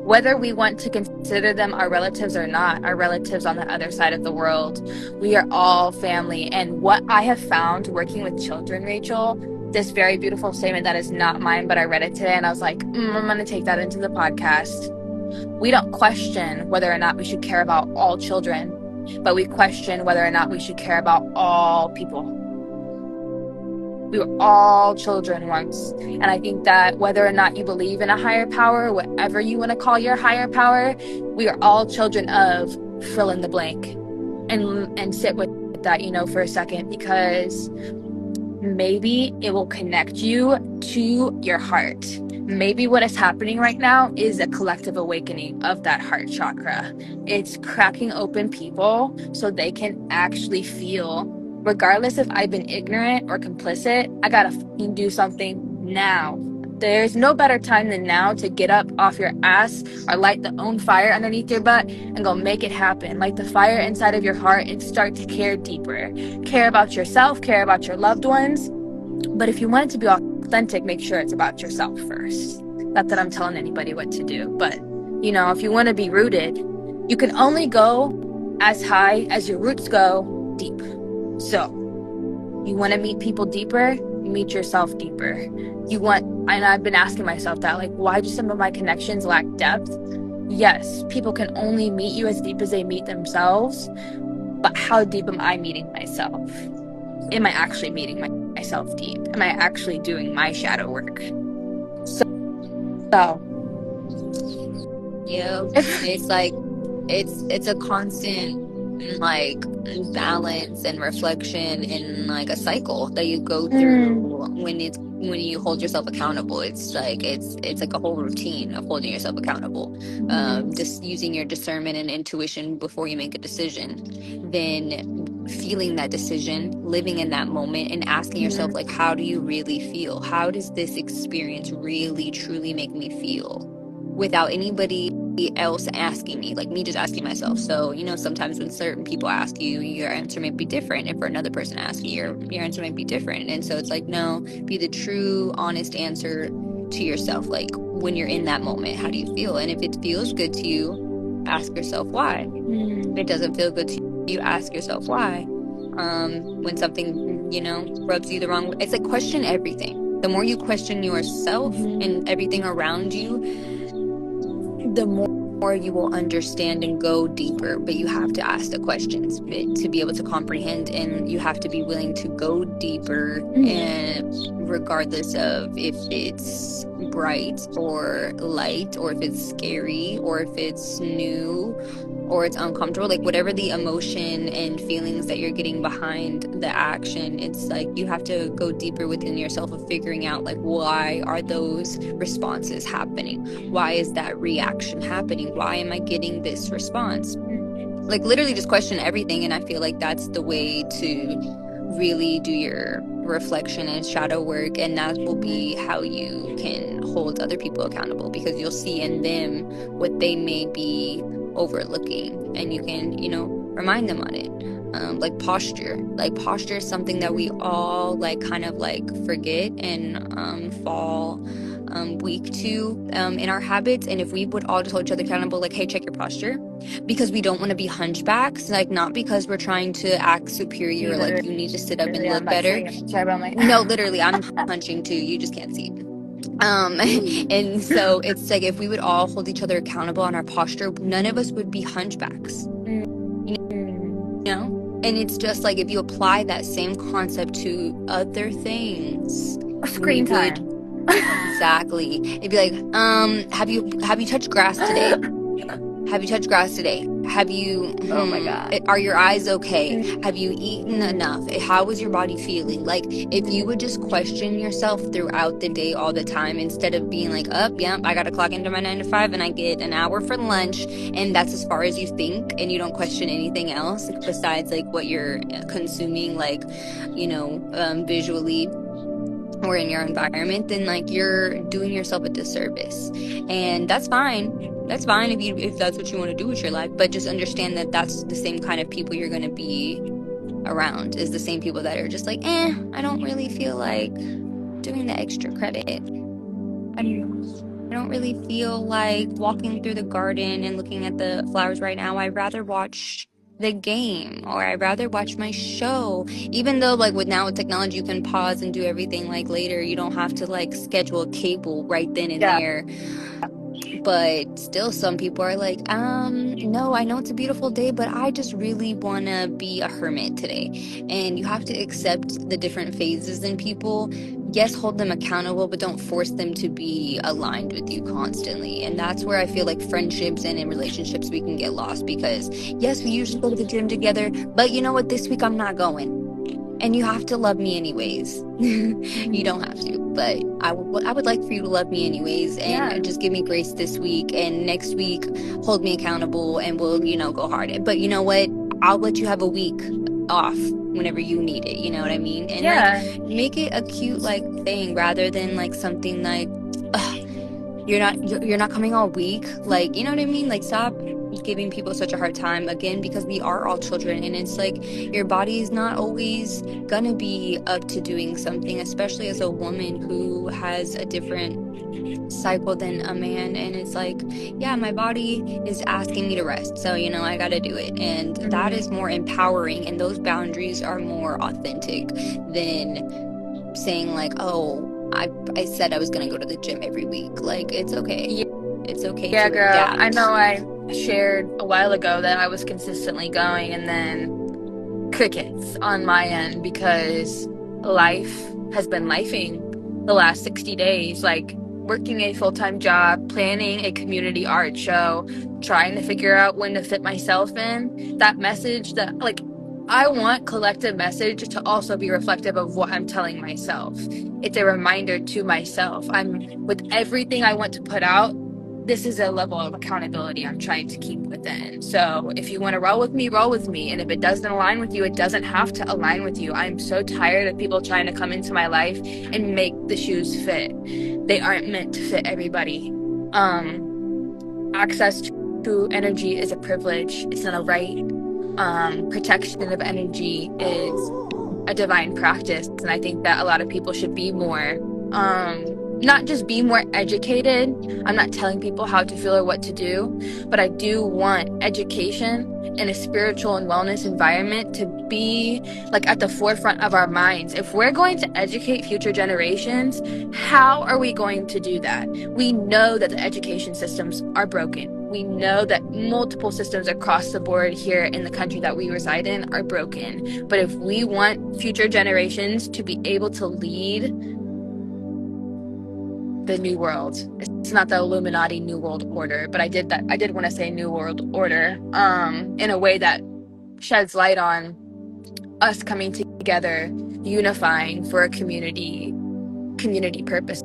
whether we want to consider them our relatives or not, our relatives on the other side of the world. We are all family. And what I have found working with children, Rachel, this very beautiful statement that is not mine, but I read it today and I was like, I'm going to take that into the podcast. We don't question whether or not we should care about all children, but we question whether or not we should care about all people. We were all children once. And I think that whether or not you believe in a higher power, whatever you want to call your higher power, we are all children of fill in the blank. And sit with that, for a second, because maybe it will connect you to your heart. Maybe what is happening right now is a collective awakening of that heart chakra. It's cracking open people so they can actually feel, regardless if I've been ignorant or complicit, I gotta fucking do something now. There's no better time than now to get up off your ass or light the own fire underneath your butt and go make it happen. Light the fire inside of your heart and start to care deeper. Care about yourself, care about your loved ones. But if you want it to be authentic, make sure it's about yourself first. Not that I'm telling anybody what to do, but if you want to be rooted, you can only go as high as your roots go deep. So you want to meet people deeper, meet yourself deeper. And I've been asking myself that, like, why do some of my connections lack depth? Yes, people can only meet you as deep as they meet themselves, but how deep am I meeting myself? Am I actually meeting myself deep? Am I actually doing my shadow work? So yeah, it's like it's a constant like balance and reflection in like a cycle that you go through when you hold yourself accountable. It's like a whole routine of holding yourself accountable. Just using your discernment and intuition before you make a decision, then feeling that decision, living in that moment, and asking yourself, like, how do you really feel? How does this experience really truly make me feel, without anybody else asking me, like me just asking myself. So, sometimes when certain people ask you, your answer may be different. And for another person asking you, your answer might be different. And so it's like, no, be the true, honest answer to yourself. Like when you're in that moment, how do you feel? And if it feels good to you, ask yourself why. If it doesn't feel good to you, ask yourself why. When something, rubs you the wrong way, it's like question everything. The more you question yourself and everything around you, the more you will understand and go deeper. But you have to ask the questions to be able to comprehend, and you have to be willing to go deeper, and regardless of if it's bright or light, or if it's scary, or if it's new, or it's uncomfortable, like whatever the emotion and feelings that you're getting behind the action, it's like you have to go deeper within yourself of figuring out, like, why are those responses happening? Why is that reaction happening? Why am I getting this response? Like literally just question everything. And I feel like that's the way to really do your reflection and shadow work, and that will be how you can hold other people accountable, because you'll see in them what they may be overlooking, and you can remind them on it. Like posture is something that we all kind of forget and fall weak to in our habits. And if we would all just hold each other accountable, like, hey, check your posture, because we don't want to be hunchbacks, like not because we're trying to act superior, like you need to sit up and look better. No, literally, I'm hunching too, you just can't see. And so it's like, if we would all hold each other accountable on our posture, none of us would be hunchbacks, and it's just like, if you apply that same concept to other things, screen time. Exactly. It'd be like, have you touched grass today? Have you touched grass today? Have you, oh my God, are your eyes okay? Have you eaten enough? How is your body feeling? Like, if you would just question yourself throughout the day, all the time, instead of being like, I gotta clock into my 9 to 5 and I get an hour for lunch, and that's as far as you think, and you don't question anything else besides like what you're consuming, like, visually or in your environment, then like you're doing yourself a disservice. And that's fine. That's fine if that's what you want to do with your life, but just understand that that's the same kind of people you're going to be around, is the same people that are just like, I don't really feel like doing the extra credit. I don't really feel like walking through the garden and looking at the flowers right now. I'd rather watch the game, or I'd rather watch my show. Even though like with technology, you can pause and do everything like later. You don't have to like schedule a cable right then and there. But still, some people are like, no, I know it's a beautiful day, but I just really want to be a hermit today. And you have to accept the different phases in people. Yes, hold them accountable, but don't force them to be aligned with you constantly. And that's where I feel like friendships and in relationships, we can get lost, because yes, we usually go to the gym together, but you know what, this week I'm not going. And you have to love me anyways. You don't have to, but I would like for you to love me anyways, and just give me grace this week, and next week hold me accountable, and we'll go hard. But you know what, I'll let you have a week off whenever you need it, you know what I mean? And like, make it a cute like thing, rather than like something like, you're not coming all week, like, you know what I mean? Like, stop giving people such a hard time, again, because we are all children, and it's like, your body is not always gonna be up to doing something, especially as a woman who has a different cycle than a man. And it's like, yeah, my body is asking me to rest, so I gotta do it. And that is more empowering, and those boundaries are more authentic than saying like, oh, I said I was gonna go to the gym every week. Like, it's okay. It's okay. Yeah, to girl. adapt. I know I shared a while ago that I was consistently going, and then crickets on my end, because life has been lifing the last 60 days. Like, working a full-time job, planning a community art show, trying to figure out when to fit myself in. That message that, like, I want collective message to also be reflective of what I'm telling myself. It's a reminder to myself. With everything I want to put out, this is a level of accountability I'm trying to keep within. So if you want to roll with me, roll with me. And if it doesn't align with you, it doesn't have to align with you. I'm so tired of people trying to come into my life and make the shoes fit. They aren't meant to fit everybody. access to energy is a privilege. It's not a right. Protection of energy is a divine practice. And I think that a lot of people should be more, not just be more educated. I'm not telling people how to feel or what to do, but I do want education in a spiritual and wellness environment to be like at the forefront of our minds. If we're going to educate future generations, how are we going to do that? We know that the education systems are broken. We know that multiple systems across the board here in the country that we reside in are broken. But if we want future generations to be able to lead the new world, it's not the Illuminati New World Order, but I did want to say New World Order, in a way that sheds light on us coming together, unifying for a community purposes,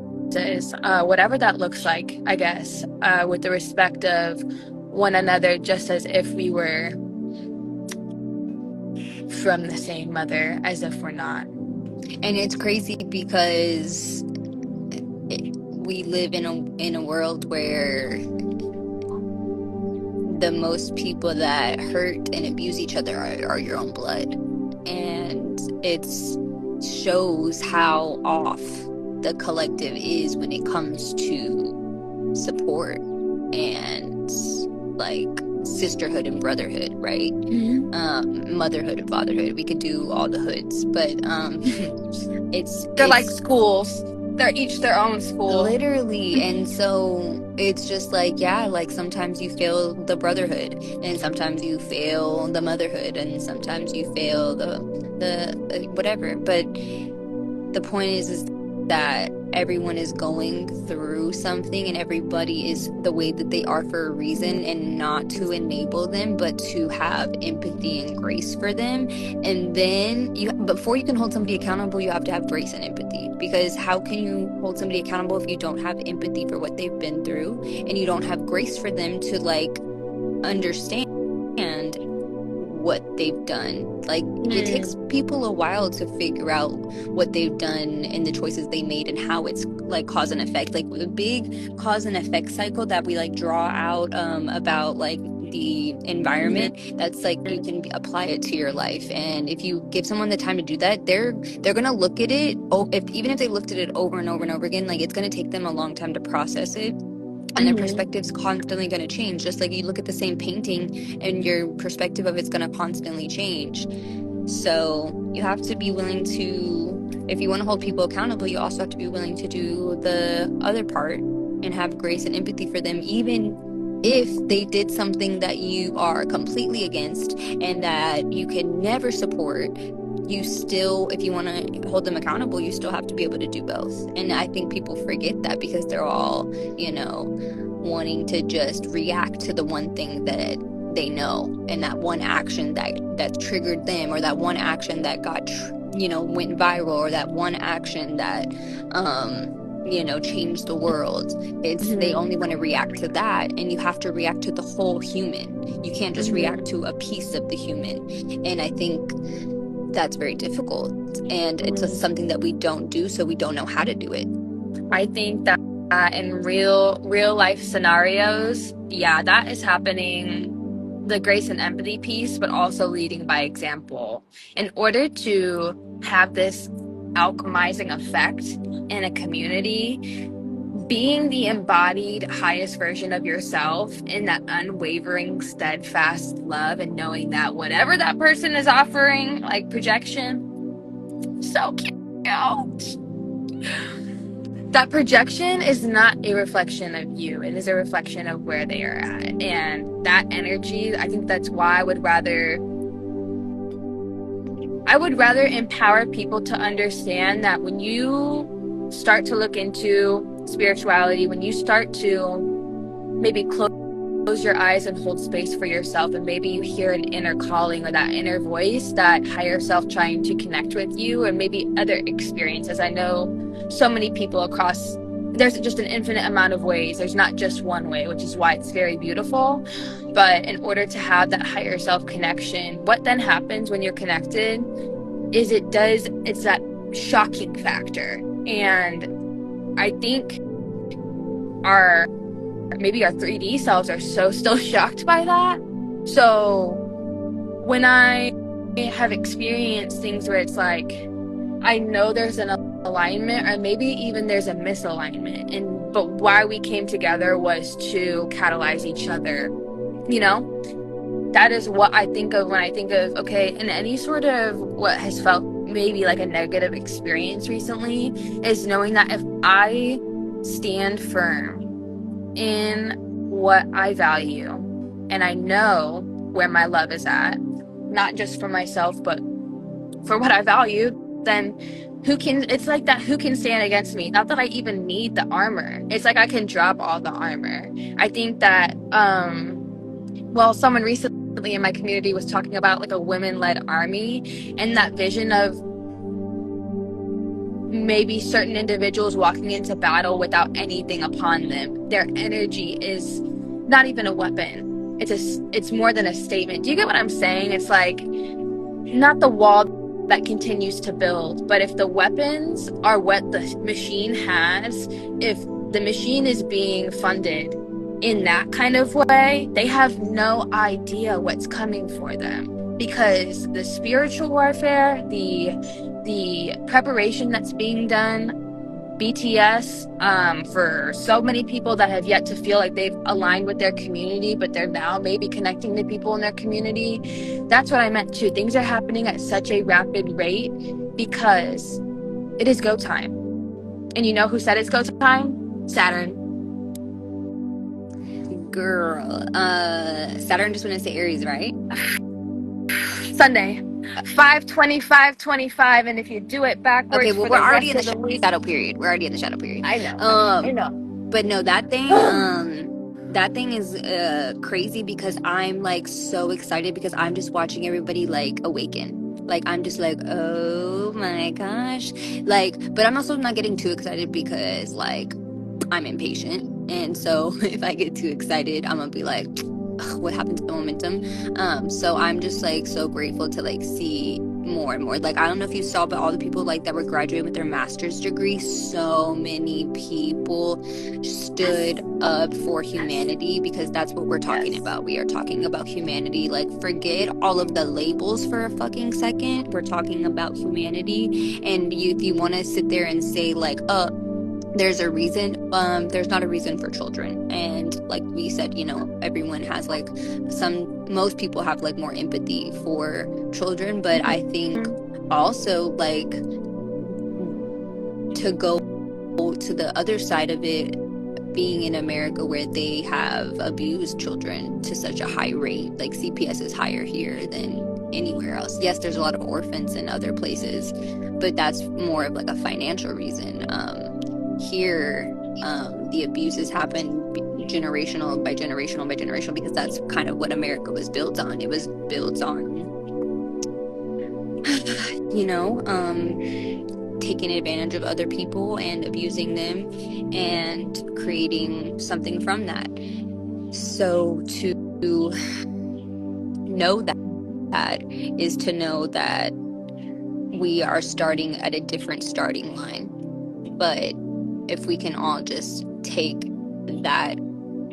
whatever that looks like, I guess, with the respect of one another, just as if we were from the same mother, as if we're not. And it's crazy because we live in a world where the most people that hurt and abuse each other are your own blood. And it shows how off the collective is when it comes to support and like sisterhood and brotherhood, right? Motherhood and fatherhood. We could do all the hoods, but They're like schools. They're each their own school. Literally. And so it's just like, yeah, like sometimes you fail the brotherhood, and sometimes you fail the motherhood, and sometimes you fail the whatever. But the point is that everyone is going through something, and everybody is the way that they are for a reason, and not to enable them, but to have empathy and grace for them. And then before you can hold somebody accountable, you have to have grace and empathy, because how can you hold somebody accountable if you don't have empathy for what they've been through, and you don't have grace for them to like understand what they've done? Like it takes people a while to figure out what they've done and the choices they made, and how it's like cause and effect, like the big cause and effect cycle that we like draw out about like the environment. That's like you can apply it to your life, and if you give someone the time to do that, they're gonna look at it. Even if they looked at it over and over and over again, like it's gonna take them a long time to process it. And their perspective's constantly going to change. Just like you look at the same painting and your perspective of it's going to constantly change. So you have to be willing to, if you want to hold people accountable, you also have to be willing to do the other part and have grace and empathy for them, even if they did something that you are completely against and that you can never support. You still, if you want to hold them accountable, you still have to be able to do both. And I think people forget that because they're all, wanting to just react to the one thing that they know, and that one action that triggered them, or that one action that got, went viral, or that one action that, changed the world. They only want to react to that, and you have to react to the whole human. You can't just react to a piece of the human. And I think that's very difficult, and it's something that we don't do, so we don't know how to do it. I think that in real life scenarios, that is happening, the grace and empathy piece, but also leading by example. In order to have this alchemizing effect in a community, being the embodied highest version of yourself in that unwavering, steadfast love, and knowing that whatever that person is offering, like projection, so cute. That projection is not a reflection of you. It is a reflection of where they are at. And that energy, I think that's why I would rather empower people to understand that when you start to look into spirituality, when you start to maybe close your eyes and hold space for yourself, and maybe you hear an inner calling or that inner voice, that higher self trying to connect with you, or maybe other experiences. I know so many people across, there's just an infinite amount of ways. There's not just one way, which is why it's very beautiful. But in order to have that higher self connection, what then happens when you're connected is it's that shocking factor. And I think our maybe our 3D selves are so still shocked by that. So when I have experienced things where it's like, I know there's an alignment, or maybe even there's a misalignment, but why we came together was to catalyze each other, you know? That is what I think of when I think of, okay, in any sort of what has felt maybe like a negative experience recently, is knowing that if I stand firm in what I value, and I know where my love is at, not just for myself, but for what I value, then it's like that, who can stand against me? Not that I even need the armor. It's like I can drop all the armor. I think that, someone recently in my community was talking about like a women-led army, and that vision of maybe certain individuals walking into battle without anything upon them. Their energy is not even a weapon. It's more than a statement. Do you get what I'm saying? It's like not the wall that continues to build, but if the weapons are what the machine has, if the machine is being funded in that kind of way, they have no idea what's coming for them, because the spiritual warfare, the preparation that's being done, BTS, for so many people that have yet to feel like they've aligned with their community, but they're now maybe connecting to people in their community. That's what I meant too. Things are happening at such a rapid rate because it is go time. And you know who said it's go time? Saturn. Girl, Saturn just went into Aries, right? Sunday, 5/25/25, and if you do it backwards, okay, well, for we're the already in rest the of the week, shadow period. We're already in the shadow period. I know. But no, that thing is crazy, because I'm like so excited, because I'm just watching everybody like awaken. Like, I'm just like, oh my gosh. Like, but I'm also not getting too excited, because like I'm impatient, and so if I get too excited, I'm gonna be like, ugh, what happened to the momentum? So I'm just like so grateful to like see more and more. Like, I don't know if you saw, but all the people like that were graduating with their master's degree, so many people stood up for humanity, because that's what we're talking about. We are talking about humanity. Like, forget all of the labels for a fucking second. We're talking about humanity. And if you want to sit there and say like, there's a reason, there's not a reason for children. And like we said, you know, everyone has like most people have like more empathy for children, but I think also like to go to the other side of it, being in America where they have abused children to such a high rate, like CPS is higher here than anywhere else. Yes, there's a lot of orphans in other places, but that's more of like a financial reason. Here, the abuses happen generational by generational by generational, because that's kind of what America was built on. It was built on, you know, taking advantage of other people and abusing them and creating something from that. So to know that is to know that we are starting at a different starting line. But if we can all just take that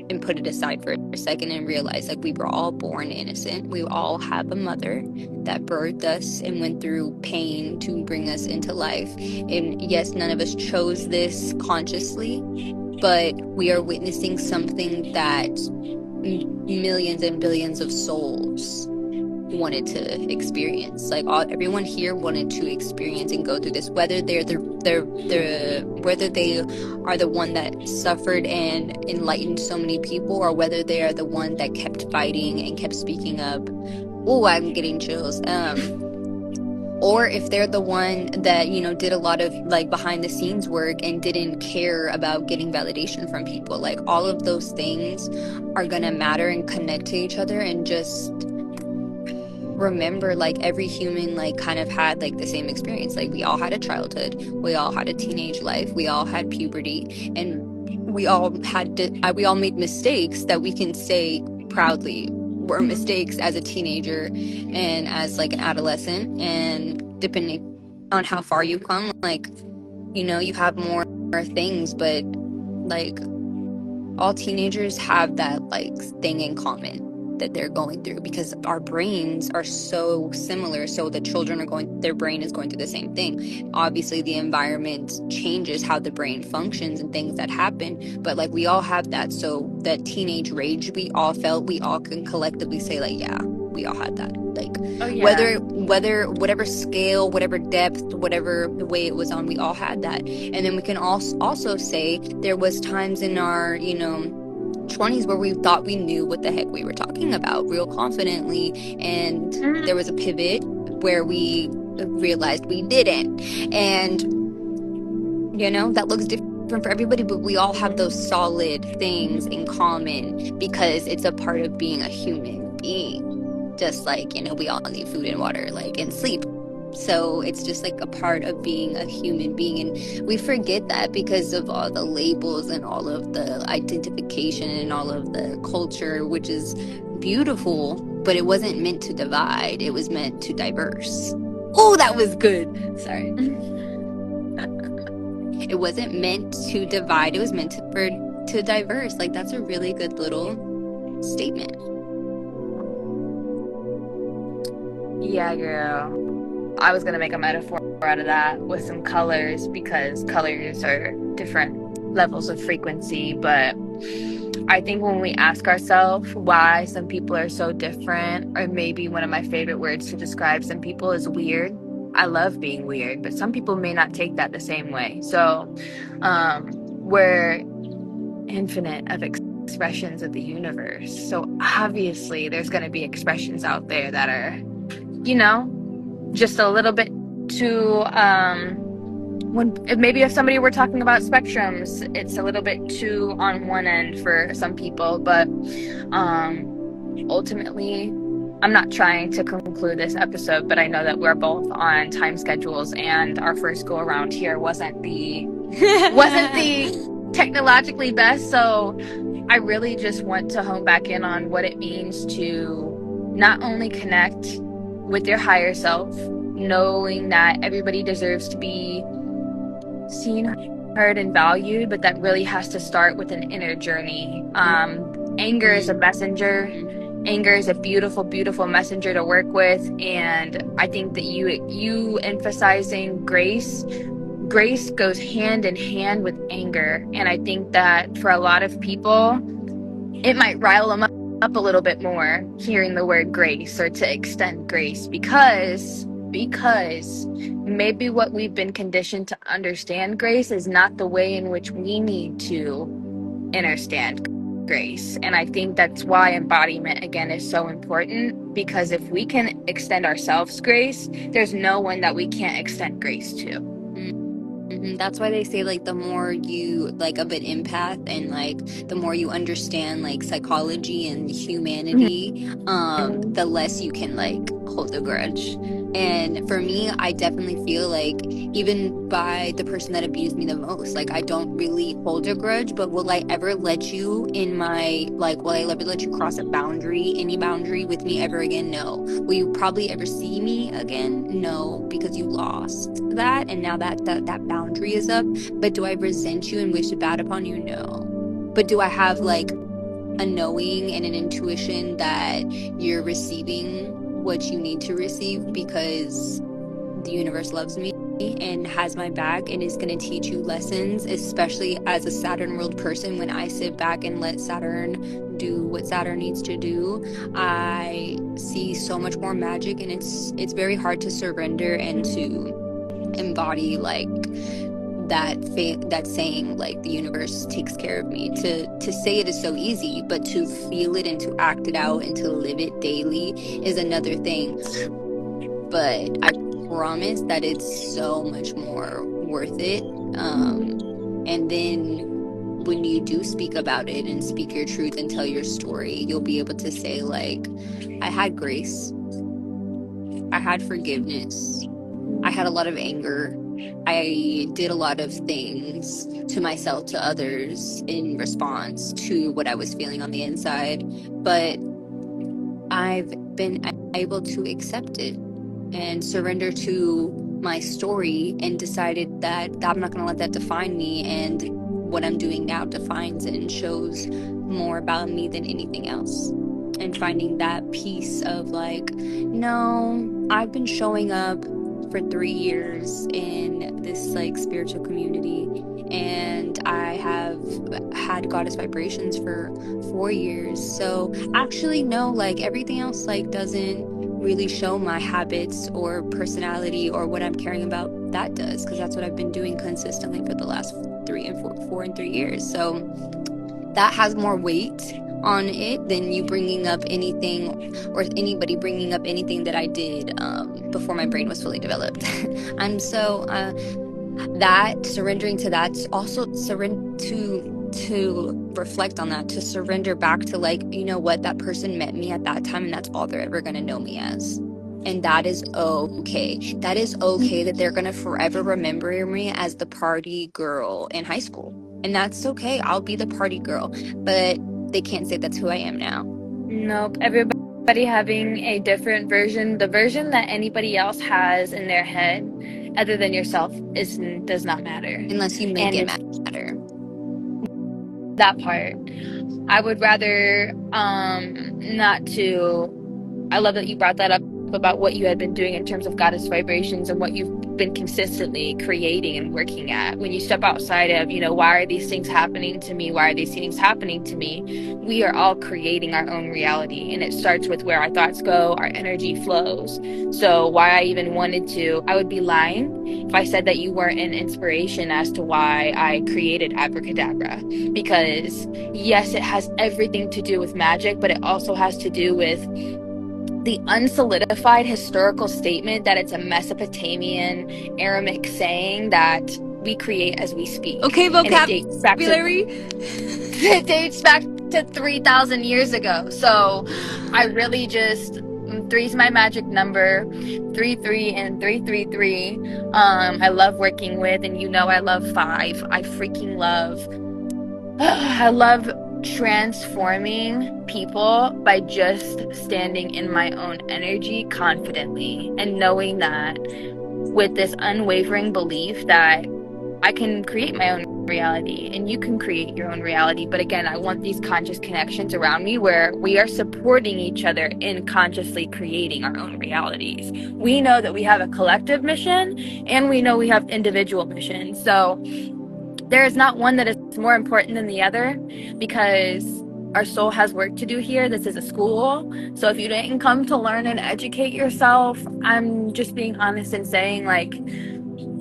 and put it aside for a second and realize like we were all born innocent. We all have a mother that birthed us and went through pain to bring us into life. And yes, none of us chose this consciously, but we are witnessing something that millions and billions of souls wanted to experience. Like everyone here wanted to experience and go through this, whether whether they are the one that suffered and enlightened so many people, or whether they are the one that kept fighting and kept speaking up. Oh, I'm getting chills. Or if they're the one that, you know, did a lot of like behind the scenes work and didn't care about getting validation from people. Like all of those things are gonna matter and connect to each other. And just remember, like every human like kind of had like the same experience. Like we all had a childhood, we all had a teenage life, we all had puberty, and we all made mistakes that we can say proudly were mistakes as a teenager and as like an adolescent. And depending on how far you come, like, you know, you have more things, but like all teenagers have that like thing in common that they're going through, because our brains are so similar. So the children are going, their brain is going through the same thing. Obviously the environment changes how the brain functions and things that happen, but like we all have that. So that teenage rage we all felt, we all can collectively say like, yeah, we all had that. Like Oh yeah. whether whatever scale, whatever depth, whatever the way it was on, we all had that. And then we can also say there was times in our 20s where we thought we knew what the heck we were talking about real confidently, and there was a pivot where we realized we didn't. And that looks different for everybody, but we all have those solid things in common because it's a part of being a human being. Just like we all need food and water, like, and sleep. So it's just like a part of being a human being, and we forget that because of all the labels and all of the identification and all of the culture, which is beautiful, but it wasn't meant to divide. It was meant to diverse. Oh, that was good. Sorry. It wasn't meant to divide. It was meant to diverse. Like, that's a really good little statement. Yeah, girl. I was going to make a metaphor out of that with some colors, because colors are different levels of frequency. But I think when we ask ourselves why some people are so different, or maybe one of my favorite words to describe some people is weird. I love being weird, but some people may not take that the same way. So we're infinite of expressions of the universe. So obviously there's going to be expressions out there that are, just a little bit too, maybe if somebody were talking about spectrums, it's a little bit too on one end for some people. But ultimately, I'm not trying to conclude this episode, but I know that we're both on time schedules, and our first go around here wasn't the technologically best. So I really just want to hone back in on what it means to not only connect with your higher self, knowing that everybody deserves to be seen, heard, and valued, but that really has to start with an inner journey. Anger is a messenger. Anger is a beautiful, beautiful messenger to work with. And I think that you emphasizing grace goes hand in hand with anger. And I think that for a lot of people, it might rile them up a little bit more hearing the word grace, or to extend grace, because maybe what we've been conditioned to understand grace is not the way in which we need to understand grace. And I think that's why embodiment, again, is so important, because if we can extend ourselves grace, there's no one that we can't extend grace to. That's why they say, like, the more you, like, a bit empath, and like the more you understand like psychology and humanity, the less you can like hold a grudge. And for me, I definitely feel like, even by the person that abused me the most, like, I don't really hold a grudge, but will I ever let you cross a boundary, any boundary with me ever again? No. Will you probably ever see me again? No, because you lost that, and now that boundary is up. But do I resent you and wish it bad upon you? No. But do I have like a knowing and an intuition that you're receiving what you need to receive, because the universe loves me and has my back and is going to teach you lessons, especially as a Saturn ruled person. When I sit back and let Saturn do what Saturn needs to do, I see so much more magic, and it's very hard to surrender and to embody like that saying, like, the universe takes care of me. To say it is so easy, but to feel it and to act it out and to live it daily is another thing. But I promise that it's so much more worth it. And then when you do speak about it and speak your truth and tell your story, you'll be able to say, like, I had grace, I had forgiveness, I had a lot of anger, I did a lot of things to myself, to others, in response to what I was feeling on the inside. But I've been able to accept it and surrender to my story, and decided that I'm not going to let that define me. And what I'm doing now defines and shows more about me than anything else. And finding that piece of like, no, I've been showing up for 3 years in this like spiritual community, and I have had goddess vibrations for 4 years. So actually, no, like everything else like doesn't really show my habits or personality or what I'm caring about. That does, because that's what I've been doing consistently for the last 4 and 3 years. So that has more weight on it than you bringing up anything or anybody bringing up anything that I did before my brain was fully developed. And so that surrendering to that, also to reflect on that, to surrender back to like, you know what, that person met me at that time and that's all they're ever going to know me as. And that is okay. That is okay that they're going to forever remember me as the party girl in high school. And that's okay. I'll be the party girl. But they can't say that's who I am now. Nope. Everybody having a different version. The version that anybody else has in their head other than yourself does not matter. Unless you make it matter. That part. I would rather not to. I love that you brought that up about what you had been doing in terms of goddess vibrations and what you've been consistently creating and working at. When you step outside of, why are these things happening to me? Why are these things happening to me? We are all creating our own reality. And it starts with where our thoughts go, our energy flows. So why I even wanted to, I would be lying if I said that you weren't an inspiration as to why I created Abracadabra. Because yes, it has everything to do with magic, but it also has to do with the unsolidified historical statement that it's a Mesopotamian Aramaic saying that we create as we speak. Okay, vocabulary. It dates back to 3,000 years ago. So I really just, 3's my magic number, 33 and 333. I love working with, and I love 5. I freaking love, I love transforming people by just standing in my own energy confidently and knowing that with this unwavering belief that I can create my own reality and you can create your own reality. But again, I want these conscious connections around me where we are supporting each other in consciously creating our own realities. We know that we have a collective mission and we know we have individual missions. So there is not one that is more important than the other because our soul has work to do here. This is a school. So if you didn't come to learn and educate yourself, I'm just being honest and saying like,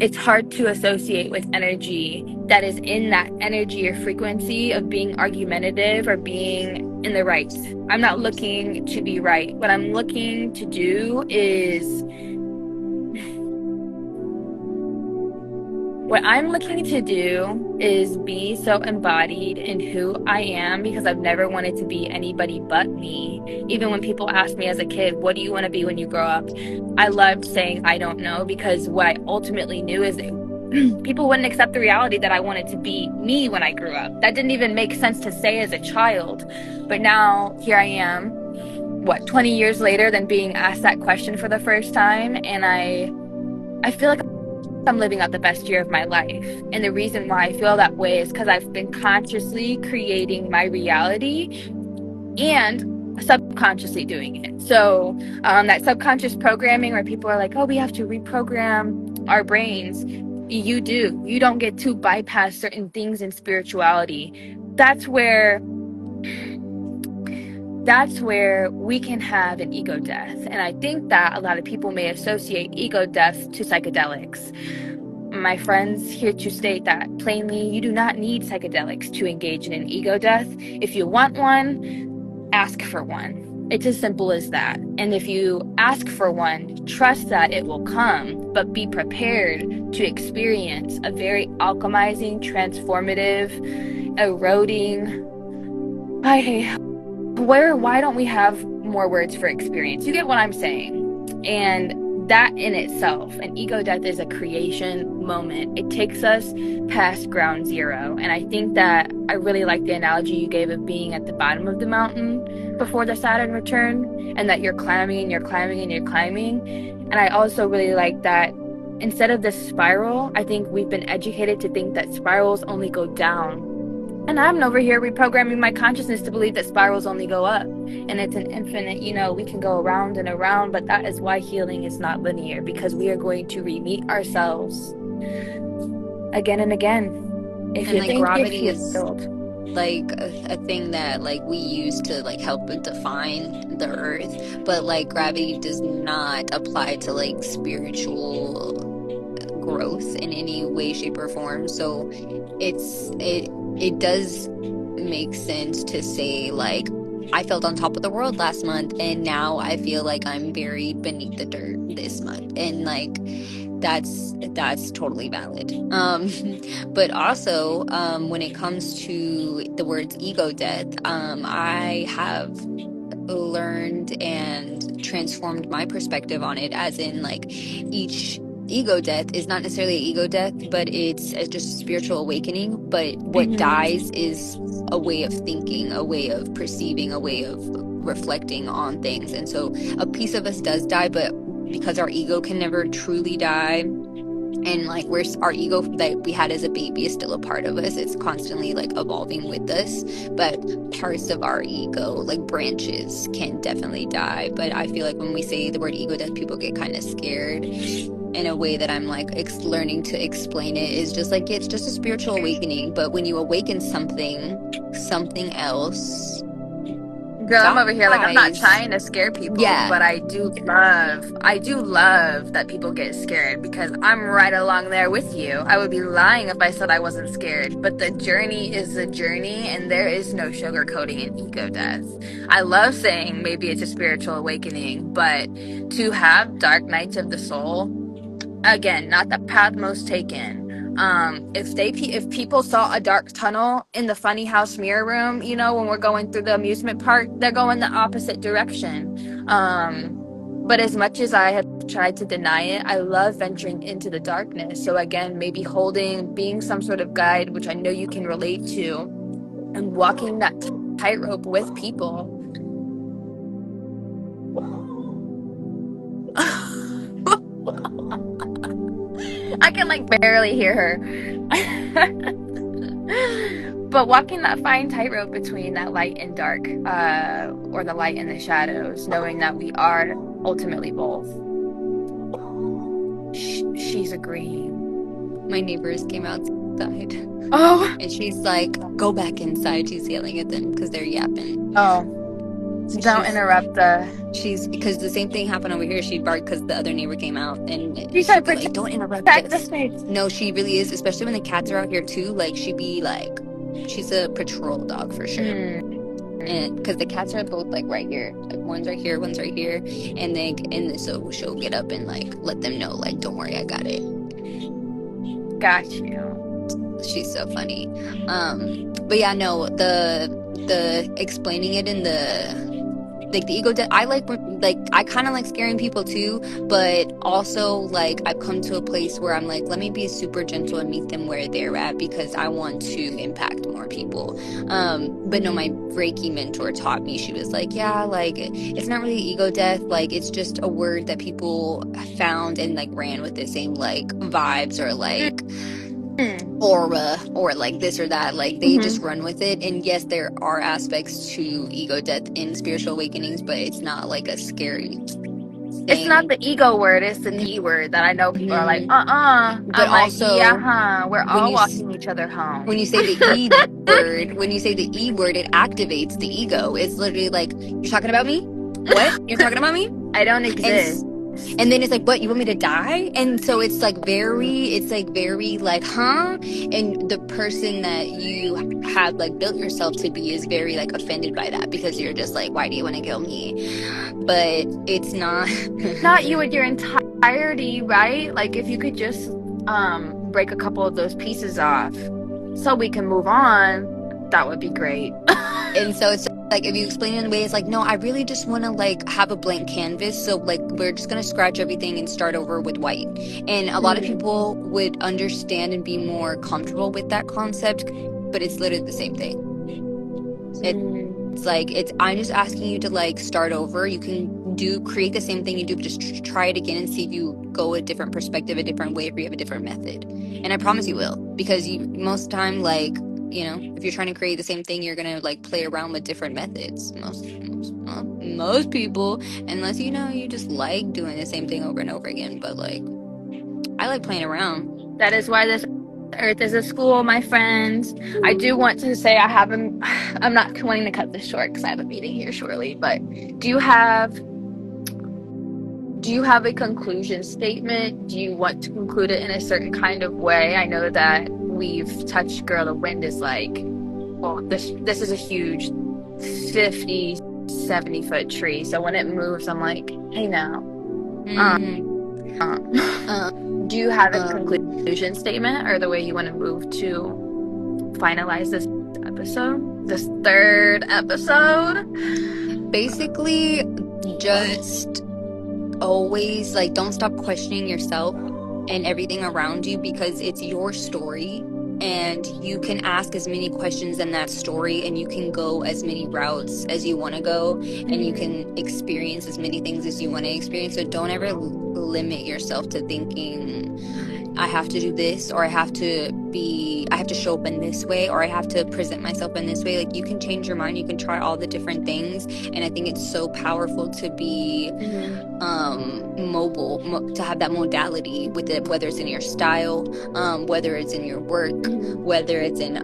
it's hard to associate with energy that is in that energy or frequency of being argumentative or being in the right. I'm not looking to be right. What I'm looking to do is be so embodied in who I am because I've never wanted to be anybody but me. Even when people asked me as a kid, what do you want to be when you grow up? I loved saying I don't know because what I ultimately knew is that people wouldn't accept the reality that I wanted to be me when I grew up. That didn't even make sense to say as a child. But now here I am, 20 years later than being asked that question for the first time. And I feel like I'm living out the best year of my life. And the reason why I feel that way is because I've been consciously creating my reality and subconsciously doing it. So that subconscious programming where people are like, oh, we have to reprogram our brains. You do. You don't get to bypass certain things in spirituality. That's where we can have an ego death. And I think that a lot of people may associate ego death to psychedelics. My friends here to state that plainly, you do not need psychedelics to engage in an ego death. If you want one, ask for one. It's as simple as that. And if you ask for one, trust that it will come, but be prepared to experience a very alchemizing, transformative, eroding, why don't we have more words for experience? You get what I'm saying? And that in itself, an ego death is a creation moment. It takes us past ground zero. And I think that I really like the analogy you gave of being at the bottom of the mountain before the Saturn return, and that you're climbing and you're climbing and you're climbing. And I also really like that instead of this spiral, I think we've been educated to think that spirals only go down. And I'm over here reprogramming my consciousness to believe that spirals only go up. And it's an infinite, we can go around and around, but that is why healing is not linear, because we are going to re-meet ourselves again and again. If and you like think gravity it's is filled. like a thing that like we use to like help define the earth, but like gravity does not apply to like spiritual growth in any way, shape, or form. So it does make sense to say like I felt on top of the world last month and now I feel like I'm buried beneath the dirt this month, and like that's totally valid. But also when it comes to the words ego death, I have learned and transformed my perspective on it, as in like each ego death is not necessarily an ego death, but it's just a spiritual awakening. But what dies is a way of thinking, a way of perceiving, a way of reflecting on things. And so a piece of us does die, but because our ego can never truly die, and like our ego that we had as a baby is still a part of us, it's constantly like evolving with us, but parts of our ego, like branches, can definitely die. But I feel like when we say the word ego death, people get kind of scared. In a way that I'm like learning to explain it is just like it's just a spiritual awakening. But when you awaken something else, Girl, I'm over here like I'm not trying to scare people, but I do love that people get scared, because I'm right along there with you. I would be lying if I said I wasn't scared, but the journey is a journey, and there is no sugarcoating in ego death. I love saying maybe it's a spiritual awakening, but to have dark nights of the soul, again, not the path most taken. If people saw a dark tunnel in the funny house mirror room, when we're going through the amusement park, they're going the opposite direction. But as much as I have tried to deny it, I love venturing into the darkness. So again, maybe being some sort of guide, which I know you can relate to, and walking that tightrope with people. I can like barely hear her. But walking that fine tightrope between that light and dark, or the light and the shadows, knowing that we are ultimately both. She's agreeing. My neighbors came outside. Oh. And she's like, go back inside. She's yelling at them because they're yapping. Oh. Don't interrupt because the same thing happened over here. She barked because the other neighbor came out, and she'd be like, don't interrupt this. No, she really is, especially when the cats are out here too. Like, she'd be like, she's a patrol dog for sure. And because the cats are both like right here, like one's right here, and so she'll get up and like let them know, like, don't worry, I got it. Got you. She's so funny. But yeah, no, the explaining it in the like the ego death, I kind of like scaring people too, but also like I've come to a place where I'm like, let me be super gentle and meet them where they're at, because I want to impact more people. But no, my Reiki mentor taught me, she was like, yeah, like it's not really ego death, like it's just a word that people found and like ran with it, saying like vibes or like aura or like this or that, like they just run with it. And yes, there are aspects to ego death in spiritual awakenings, but it's not like a scary thing. It's not the ego word, it's the D word that I know people are like, but I'm also like, we're all walking each other home. When you say the E word, it activates the ego. It's literally like, you're talking about me? What? You're talking about me? I don't exist. And then it's like, what, you want me to die? And so it's like very like, huh? And the person that you have like built yourself to be is very like offended by that, because you're just like, why do you want to kill me? But it's not you in your entirety, right? Like if you could just break a couple of those pieces off so we can move on, that would be great. And so it's like, if you explain it in a way, it's like, no, I really just want to like have a blank canvas, so like we're just gonna scratch everything and start over with white. And a lot of people would understand and be more comfortable with that concept, but it's literally the same thing. It's like, I'm just asking you to like start over. You can do create the same thing you do, but just try it again and see if you go a different perspective, a different way, or you have a different method. And I promise you will, because you most time, like, you know, if you're trying to create the same thing, you're gonna like play around with different methods. Most people, unless you know you just like doing the same thing over and over again. But like, I like playing around. That is why this earth is a school, my friends. I do want to say I'm not wanting to cut this short because I have a meeting here shortly, but do you have a conclusion statement? Do you want to conclude it in a certain kind of way? I know that we've touched, girl, the wind is like, well, this is a huge 50, 70 foot tree. So when it moves, I'm like, hey now. Do you have a conclusion statement or the way you want to move to finalize this episode? This third episode? Basically, just always, like, don't stop questioning yourself and everything around you, because it's your story and you can ask as many questions in that story, and you can go as many routes as you want to go, and you can experience as many things as you want to experience. So don't ever limit yourself to thinking, I have to do this, or I have to show up in this way, or I have to present myself in this way. Like, you can change your mind, you can try all the different things. And I think it's so powerful to be mobile, to have that modality with it, whether it's in your style, whether it's in your work, whether it's in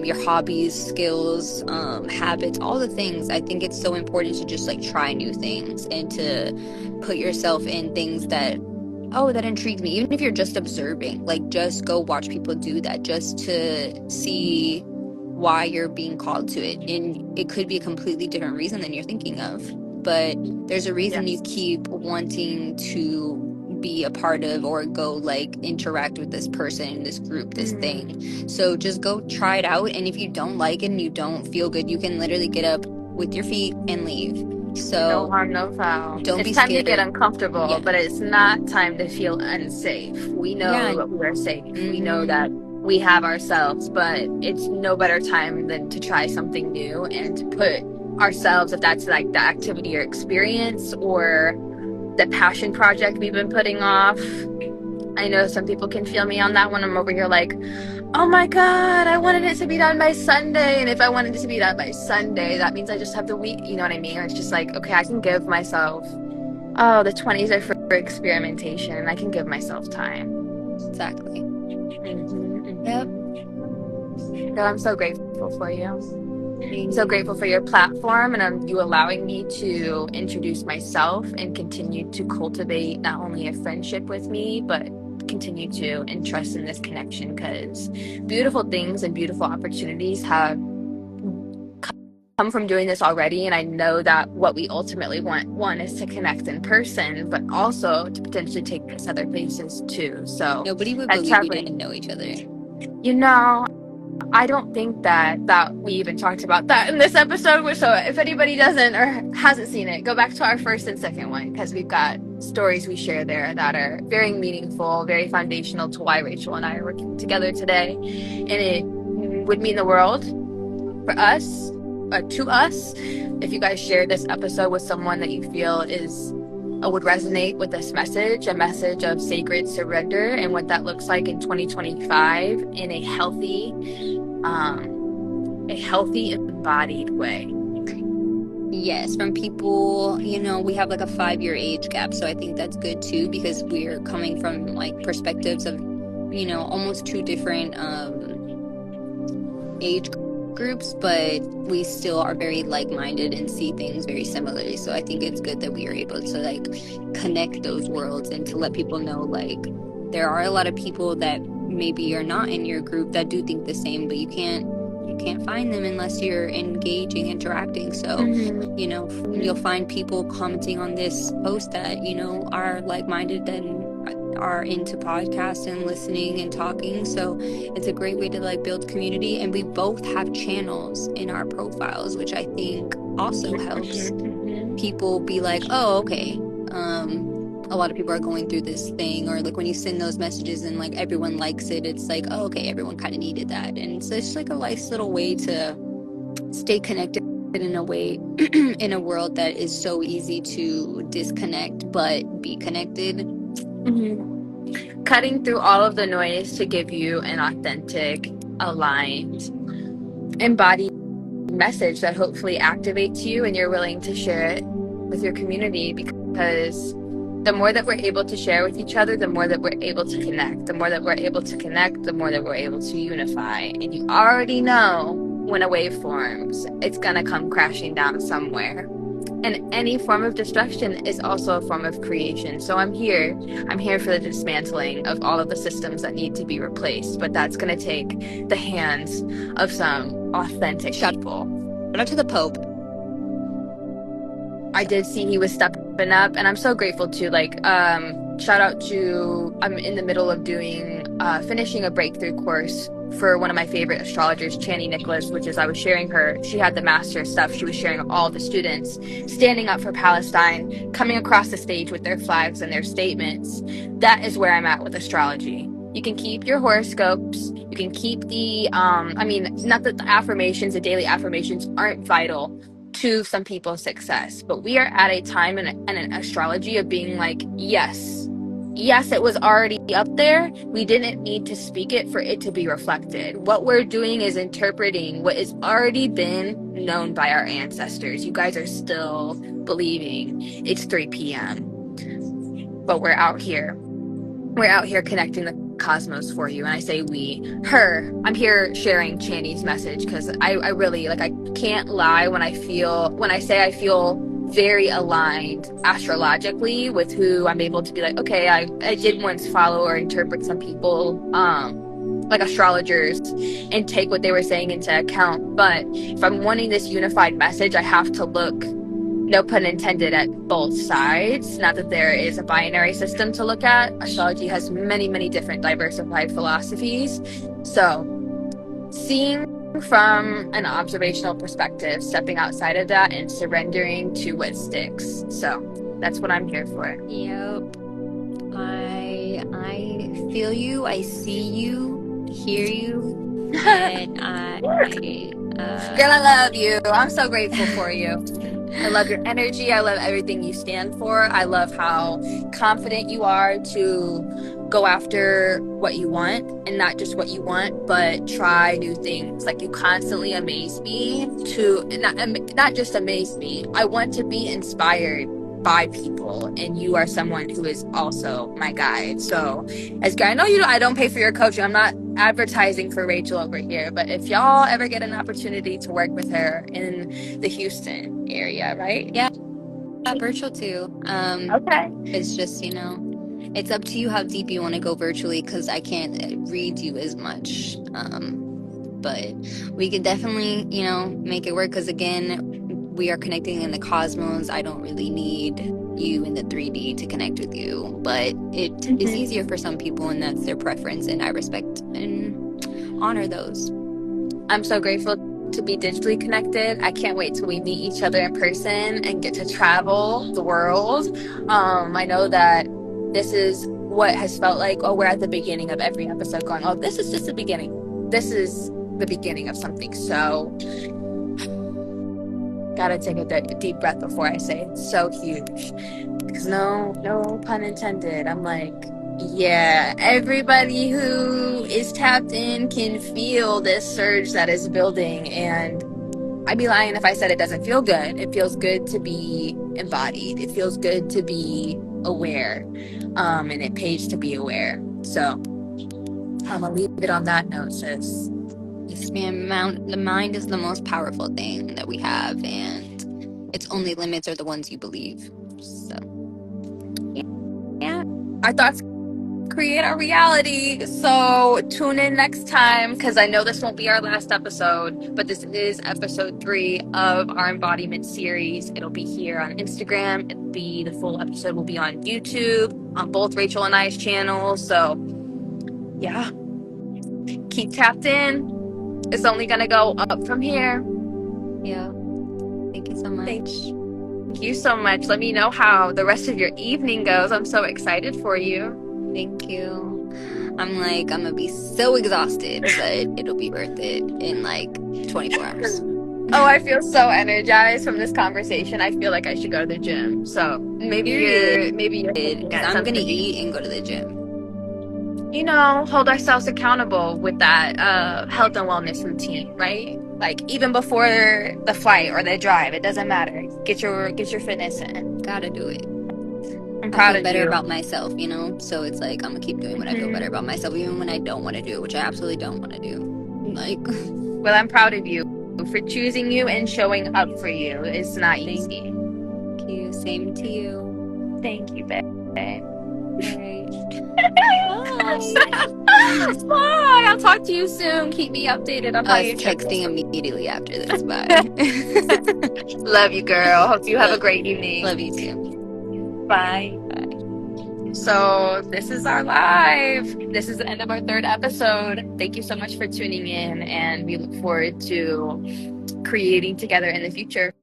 your hobbies, skills, habits, all the things. I think it's so important to just like try new things and to put yourself in things that intrigues me. Even if you're just observing, like, just go watch people do that, just to see why you're being called to it. And it could be a completely different reason than you're thinking of, but there's a reason you keep wanting to be a part of or go like interact with this person, this group, this thing. So just go try it out, and if you don't like it and you don't feel good, you can literally get up with your feet and leave. So no harm, no foul. Don't be it's time scared. to get uncomfortable, but it's not time to feel unsafe. We know we're safe. We know that we have ourselves, but it's no better time than to try something new and to put ourselves, if that's like the activity or experience or the passion project we've been putting off. I know some people can feel me on that one. I'm over here like, oh my God, I wanted it to be done by Sunday. And if I wanted it to be done by Sunday, that means I just have the week, you know what I mean? Or it's just like, okay, I can give myself, the 20s are for experimentation. I can give myself time. Exactly. Yep. Girl, I'm so grateful for you. I'm so grateful for your platform and you allowing me to introduce myself and continue to cultivate not only a friendship with me, but continue to entrust in this connection, because beautiful things and beautiful opportunities have come from doing this already. And I know that what we ultimately want, one, is to connect in person, but also to potentially take this other places too. So nobody would believe we didn't know each other. You know, I don't think that we even talked about that in this episode. So if anybody doesn't or hasn't seen it, go back to our first and second one, because we've got stories we share there that are very meaningful, very foundational to why Rachel and I are working together today. And it would mean the world for us, to us, if you guys share this episode with someone that you feel would resonate with this message, a message of sacred surrender and what that looks like in 2025 in a healthy, embodied way. Yes, from people, you know, we have like a 5-year age gap, so I think that's good too, because we're coming from like perspectives of, you know, almost 2 different age groups, but we still are very like-minded and see things very similarly. So I think it's good that we are able to like connect those worlds and to let people know, like, there are a lot of people that maybe are not in your group that do think the same, but you can't find them unless you're engaging, interacting. So you know, you'll find people commenting on this post that, you know, are like-minded and are into podcasts and listening and talking. So it's a great way to like build community. And we both have channels in our profiles, which I think also helps people be like, oh, okay, a lot of people are going through this thing. Or like when you send those messages and like everyone likes it, it's like, oh, okay, everyone kind of needed that. And so it's like a nice little way to stay connected in a way in a world that is so easy to disconnect but be connected. Mm-hmm. Cutting through all of the noise to give you an authentic, aligned, embodied message that hopefully activates you and you're willing to share it with your community, because the more that we're able to share with each other, the more that we're able to connect. The more that we're able to connect, the more that we're able to unify. And you already know when a wave forms, it's going to come crashing down somewhere. And any form of destruction is also a form of creation. So I'm here for the dismantling of all of the systems that need to be replaced. But that's going to take the hands of some authentic people. Shout out to the Pope. I did see he was stepping up, and I'm so grateful too. Like, shout out to, I'm in the middle of finishing a breakthrough course for one of my favorite astrologers, Chani Nicholas, which is, I was sharing her, she had the master stuff, she was sharing all the students standing up for Palestine, coming across the stage with their flags and their statements. That is where I'm at with astrology. You can keep your horoscopes, you can keep the, not that the affirmations, the daily affirmations aren't vital to some people's success, but we are at a time in an astrology of being like, yes, it was already up there. We didn't need to speak it for it to be reflected. What we're doing is interpreting what has already been known by our ancestors. You guys are still believing it's 3 p.m. But we're out here connecting the cosmos for you. And I say I'm here sharing Chani's message, because I really, like, I can't lie when I say I feel very aligned astrologically with who I'm able to be like, okay, I did once follow or interpret some people, like astrologers, and take what they were saying into account. But if I'm wanting this unified message, I have to look, no pun intended, at both sides. Not that there is a binary system to look at. Astrology has many, many different diversified philosophies. So seeing from an observational perspective, stepping outside of that and surrendering to what sticks. So that's what I'm here for. Yep. I feel you, I see you, hear you, and Girl, I love you. I'm so grateful for you. I love your energy. I love everything you stand for. I love how confident you are to go after what you want, and not just what you want, but try new things. Like, you constantly amaze me to not just amaze me. I want to be inspired by people, and you are someone who is also my guide. So I know I don't pay for your coaching. I'm not advertising for Rachel over here, but if y'all ever get an opportunity to work with her in the Houston area, right? Yeah, virtual too. Okay. It's just, it's up to you how deep you want to go virtually, because I can't read you as much. But we could definitely, make it work, because again, we are connecting in the cosmos. I don't really need you in the 3D to connect with you, but it is easier for some people, and that's their preference, and I respect and honor those. I'm so grateful to be digitally connected. I can't wait till we meet each other in person and get to travel the world. I know that this is what has felt like, we're at the beginning of every episode going, this is just the beginning. This is the beginning of something. So gotta take a deep breath before I say it's so huge, because no pun intended. I'm like, yeah, everybody who is tapped in can feel this surge that is building, and I'd be lying if I said it doesn't feel good. It feels good to be embodied. It feels good to be aware, and it pays to be aware. So I'm gonna leave it on that note, sis. Yes, man. The mind is the most powerful thing that we have, and its only limits are the ones you believe. So, yeah. Our thoughts create our reality. So tune in next time, because I know this won't be our last episode, but this is episode 3 of our Embodiment Series. It'll be here on Instagram. The full episode will be on YouTube, on both Rachel and I's channels. So yeah, keep tapped in. It's only going to go up from here. Yeah. Thank you so much. Thank you so much. Let me know how the rest of your evening goes. I'm so excited for you. Thank you. I'm going to be so exhausted, but it'll be worth it in 24 hours. Oh, I feel so energized from this conversation. I feel like I should go to the gym. So maybe you're Because I'm gonna eat and go to the gym. You know, hold ourselves accountable with that health and wellness routine, right? Like even before the flight or the drive, it doesn't matter. Get your fitness in. Gotta do it. I'm proud I feel of better you. about myself, you know? So it's like, I'm gonna keep doing what I feel better about myself, even when I don't want to do it, which I absolutely don't want to do. Like, well, I'm proud of you for choosing you and showing up for you. It's not easy. Thank you. Same to you. Thank you, babe. Alright. Bye. I'll talk to you soon. Keep me updated on how you're texting immediately after this. Bye. Love you, girl. Hope you have a great evening. Love you too. Bye. So this is our live. This is the end of our 3rd episode. Thank you so much for tuning in, and we look forward to creating together in the future.